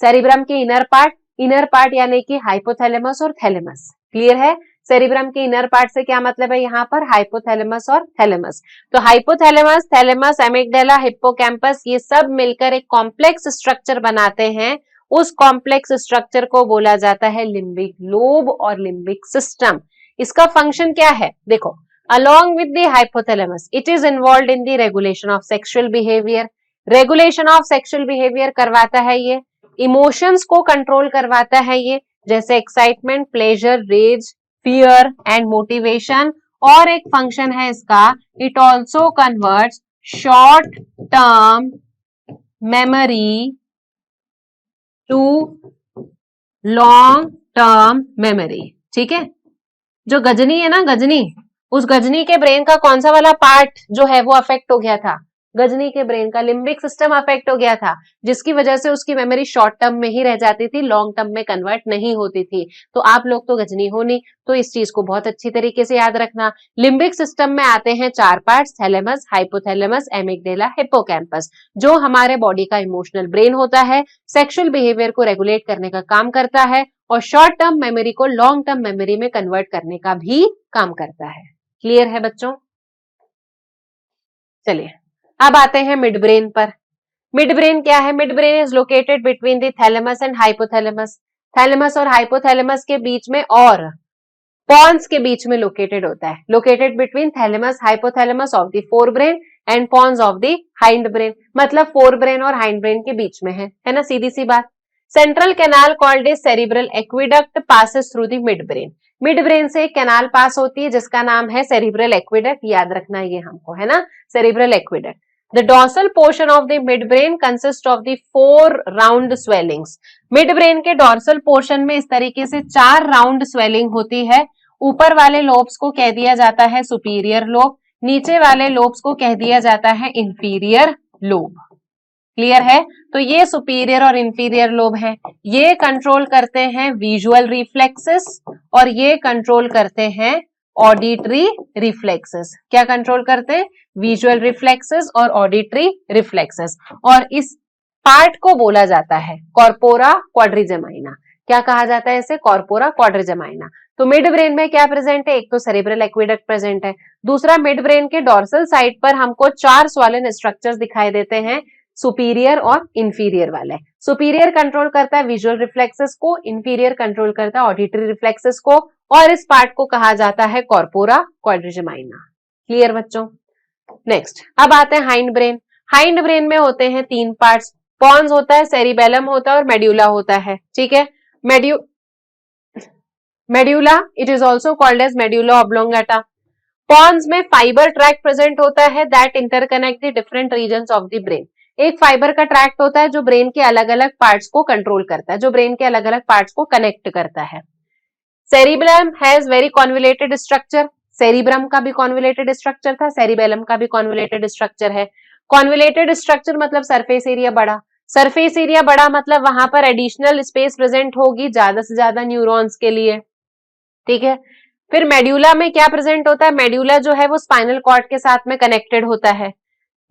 [SPEAKER 1] Cerebrum के इनर पार्ट यानी कि हाइपोथैलेमस और थैलेमस। क्लियर है? सेरिब्रम के इनर पार्ट से क्या मतलब है यहाँ पर? हाइपोथैलेमस और थैलेमस। तो हाइपोथैलेमस, थैलेमस, एमिगडाला, हिप्पोकैम्पस ये सब मिलकर एक कॉम्प्लेक्स स्ट्रक्चर बनाते हैं। उस कॉम्प्लेक्स स्ट्रक्चर को बोला जाता है लिम्बिक लोब और लिम्बिक सिस्टम। इसका फंक्शन क्या है? देखो, along with the hypothalamus it is involved in the regulation of sexual behavior। Regulation of sexual behaviour करवाता है ये, इमोशंस को कंट्रोल करवाता है ये, जैसे excitement, pleasure, rage, fear and motivation. और एक फंक्शन है इसका, it also converts short term memory to long term memory. ठीक है, जो गजनी है ना, गजनी, उस गजनी के ब्रेन का कौन सा वाला पार्ट जो है वो अफेक्ट हो गया था? गजनी के ब्रेन का लिम्बिक सिस्टम अफेक्ट हो गया था, जिसकी वजह से उसकी मेमोरी शॉर्ट टर्म में ही रह जाती थी, लॉन्ग टर्म में कन्वर्ट नहीं होती थी। तो आप लोग तो गजनी हो नहीं, तो इस चीज को बहुत अच्छी तरीके से याद रखना। लिम्बिक सिस्टम में आते हैं चार parts, thalamus, hypothalamus, amygdala, hippocampus, जो हमारे बॉडी का इमोशनल ब्रेन होता है, सेक्सुअल बिहेवियर को रेगुलेट करने का काम करता है और शॉर्ट टर्म मेमोरी को लॉन्ग टर्म मेमोरी में कन्वर्ट करने का भी काम करता है। क्लियर है बच्चों? चलिए अब आते हैं मिड ब्रेन पर। मिड ब्रेन क्या है? Mid brain is located between the thalamus and hypothalamus. Thalamus और हाइपोथैलेमस के बीच में और पॉन्स के बीच में लोकेटेड होता है। Located between thalamus hypothalamus of the fore brain and pons of the hind brain. मतलब फोर ब्रेन और हाइंड ब्रेन के बीच में है ना, सीधी सी बात। Central canal called is cerebral aqueduct passes through the mid brain. Mid brain से एक कैनाल पास होती है जिसका नाम है सेरिब्रल एक्विडक्ट। याद रखना ये हमको, है ना, cerebral aqueduct. The dorsal portion of the midbrain consists of the 4 round swellings। midbrain के dorsal portion में इस तरीके से 4 राउंड स्वेलिंग होती है। ऊपर वाले लोब्स को कह दिया जाता है सुपीरियर लोब, नीचे वाले लोब्स को कह दिया जाता है इंफीरियर लोब। क्लियर है? तो ये सुपीरियर और इंफीरियर लोब है, ये कंट्रोल करते हैं विजुअल रिफ्लेक्सेस और ये कंट्रोल करते हैं ऑडिटरी रिफ्लेक्सेस। क्या कंट्रोल करते हैं? विजुअल रिफ्लेक्सेस और ऑडिटरी रिफ्लेक्सेस। और इस पार्ट को बोला जाता है कॉर्पोरा क्वाड्रिजेमाइना। क्या कहा जाता है इसे? कॉर्पोरा क्वाड्रिजेमाइना। तो मिड ब्रेन में क्या प्रेजेंट है? एक तो सेरिब्रल एक्विडक्ट प्रेजेंट है, दूसरा मिड ब्रेन के डॉर्सल साइड पर हमको 4 स्वॉलन स्ट्रक्चर्स दिखाई देते हैं। सुपीरियर और इंफीरियर वाला है। सुपीरियर कंट्रोल करता है विजुअल रिफ्लेक्सेस को, इंफीरियर कंट्रोल करता है ऑडिटरी रिफ्लेक्सेस को, और इस पार्ट को कहा जाता है कॉर्पोरा क्वाड्रिजेमाइना। क्लियर बच्चों? नेक्स्ट अब आते हैं हाइंड ब्रेन। हाइंड ब्रेन में होते हैं तीन पार्ट्स, पॉन्स होता है, सेरिबेलम होता है और मेड्यूला होता है। ठीक है, medulla it is also called as medulla oblongata. Pons में फाइबर ट्रैक्ट प्रेजेंट होता है that interconnect the different regions of the brain. एक फाइबर का ट्रैक्ट होता है जो ब्रेन के अलग अलग पार्ट्स को कंट्रोल करता है, जो ब्रेन के अलग अलग पार्ट्स को कनेक्ट करता है। Cerebellum has very convoluted structure, cerebrum का भी कॉन्वोलेटेड स्ट्रक्चर था, सेरिबेलम का भी कॉन्वोलेटेड स्ट्रक्चर है। कॉन्वोलेटेड स्ट्रक्चर मतलब सरफेस एरिया बड़ा, सरफेस एरिया बड़ा मतलब वहां पर एडिशनल स्पेस प्रेजेंट होगी ज्यादा से ज्यादा न्यूरॉन्स के लिए। ठीक है, फिर मेड्यूला में क्या प्रेजेंट होता है? मेड्यूला जो है वो स्पाइनल कॉर्ड के साथ में कनेक्टेड होता है।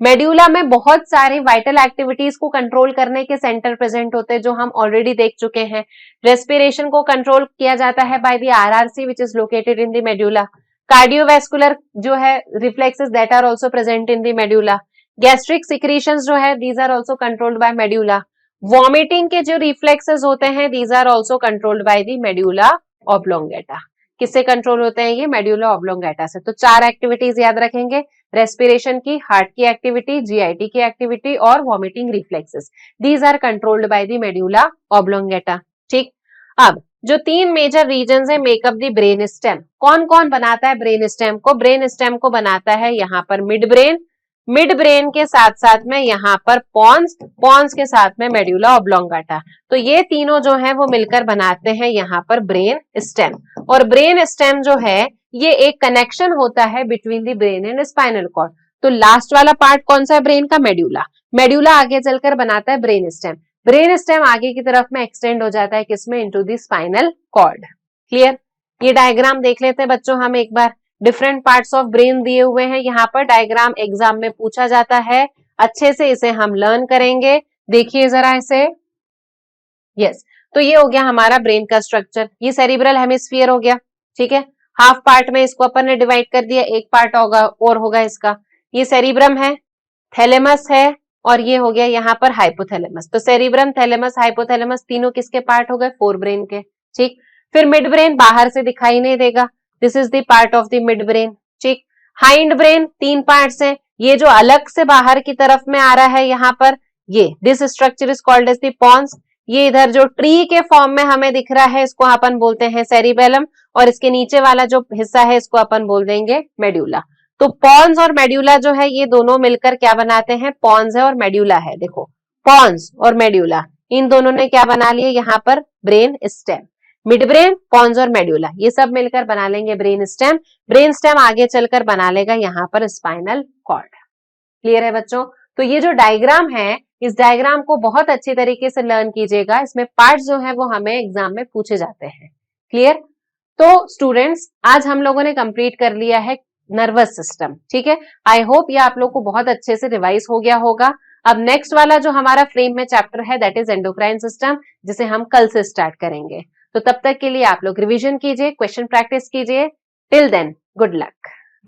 [SPEAKER 1] मेड्यूला में बहुत सारे वाइटल एक्टिविटीज को कंट्रोल करने के सेंटर प्रेजेंट होते हैं जो हम ऑलरेडी देख चुके हैं। रेस्पिरेशन को कंट्रोल किया जाता है by the RRC which is located in the medulla. Cardiovascular जो है reflexes that are also present in the medulla. Gastric secretions जो है these are also controlled by medulla. Vomiting के जो रिफ्लेक्सेस होते हैं these are also controlled by the medulla oblongata. किससे control होते हैं ये? मेड्यूला ऑब्लोंगेटा से। तो चार एक्टिविटीज याद रखेंगे, रेस्पिरेशन की, हार्ट की एक्टिविटी, जीआईटी की एक्टिविटी और vomiting reflexes. These are controlled by the medulla oblongata. ठीक, अब जो तीन मेजर रीजन्स है मेकअप द ब्रेन स्टेम। कौन कौन बनाता है ब्रेन स्टेम को? ब्रेन स्टेम को बनाता है यहाँ पर मिड ब्रेन, मिड ब्रेन के साथ साथ में यहाँ पर पॉन्स, पॉन्स के साथ में मेड्यूला ऑब्लोंगेटा। तो ये तीनों जो है वो मिलकर बनाते हैं यहाँ पर ब्रेन स्टेम। और ब्रेन स्टेम जो है ये एक कनेक्शन होता है between the brain and spinal cord. तो लास्ट वाला पार्ट कौन सा है ब्रेन का? मेड्यूला। मेड्यूला आगे चलकर बनाता है ब्रेन स्टेम। ब्रेन स्टेम आगे की तरफ में एक्सटेंड हो जाता है किसमें? Into the spinal cord. Clear? ये डायग्राम देख लेते हैं बच्चों हम एक बार। डिफरेंट पार्ट्स ऑफ ब्रेन दिए हुए हैं यहाँ पर, डायग्राम एग्जाम में पूछा जाता है, अच्छे से इसे हम लर्न करेंगे। देखिए जरा इसे। यस, तो ये हो गया हमारा ब्रेन का स्ट्रक्चर। ये सेरिब्रल हेमिस्फीयर हो गया। ठीक है, हाफ पार्ट में इसको अपन ने डिवाइड कर दिया, एक पार्ट होगा और होगा इसका। ये सेरिब्रम है, थैलेमस है और ये हो गया यहाँ पर हाइपोथैलेमस। तो सेरिब्रम, थैलेमस, हाइपोथैलेमस तीनों किसके पार्ट हो गए? फोर ब्रेन के। ठीक, फिर मिड ब्रेन बाहर से दिखाई नहीं देगा, this is the part of the mid brain. ठीक, हाइंड ब्रेन तीन पार्ट्स हैं, ये जो अलग से बाहर की तरफ में आ रहा है यहाँ पर, ये this structure is called as the pons. ये इधर जो ट्री के फॉर्म में हमें दिख रहा है इसको अपन बोलते हैं सेरिबेलम, और इसके नीचे वाला जो हिस्सा है इसको अपन बोल देंगे मेड्यूला। तो पॉन्स और मेड्यूला जो है ये दोनों मिलकर क्या बनाते हैं? पॉन्स है और मेड्यूला है। देखो, पॉन्स और मेड्यूला इन दोनों ने क्या बना लिए यहाँ पर? Brain stem. Mid brain, pons और मेड्यूला ये सब मिलकर बना लेंगे ब्रेन स्टेम। ब्रेन स्टेम आगे चलकर बना लेगा यहाँ पर स्पाइनल कॉर्ड। क्लियर है बच्चों? तो ये जो डायग्राम है इस डायग्राम को बहुत अच्छी तरीके से लर्न कीजिएगा, इसमें पार्ट्स जो है वो हमें एग्जाम में पूछे जाते हैं। क्लियर? तो स्टूडेंट्स आज हम लोगों ने कंप्लीट कर लिया है नर्वस सिस्टम। ठीक है, आई होप ये आप लोग को बहुत अच्छे से रिवाइज हो गया होगा। अब नेक्स्ट वाला जो हमारा फ्रेम में चैप्टर है दैट इज एंडोक्राइन सिस्टम, जिसे हम कल से स्टार्ट करेंगे। तो तब तक के लिए आप लोग रिवीजन कीजिए, क्वेश्चन प्रैक्टिस कीजिए। Till then good luck.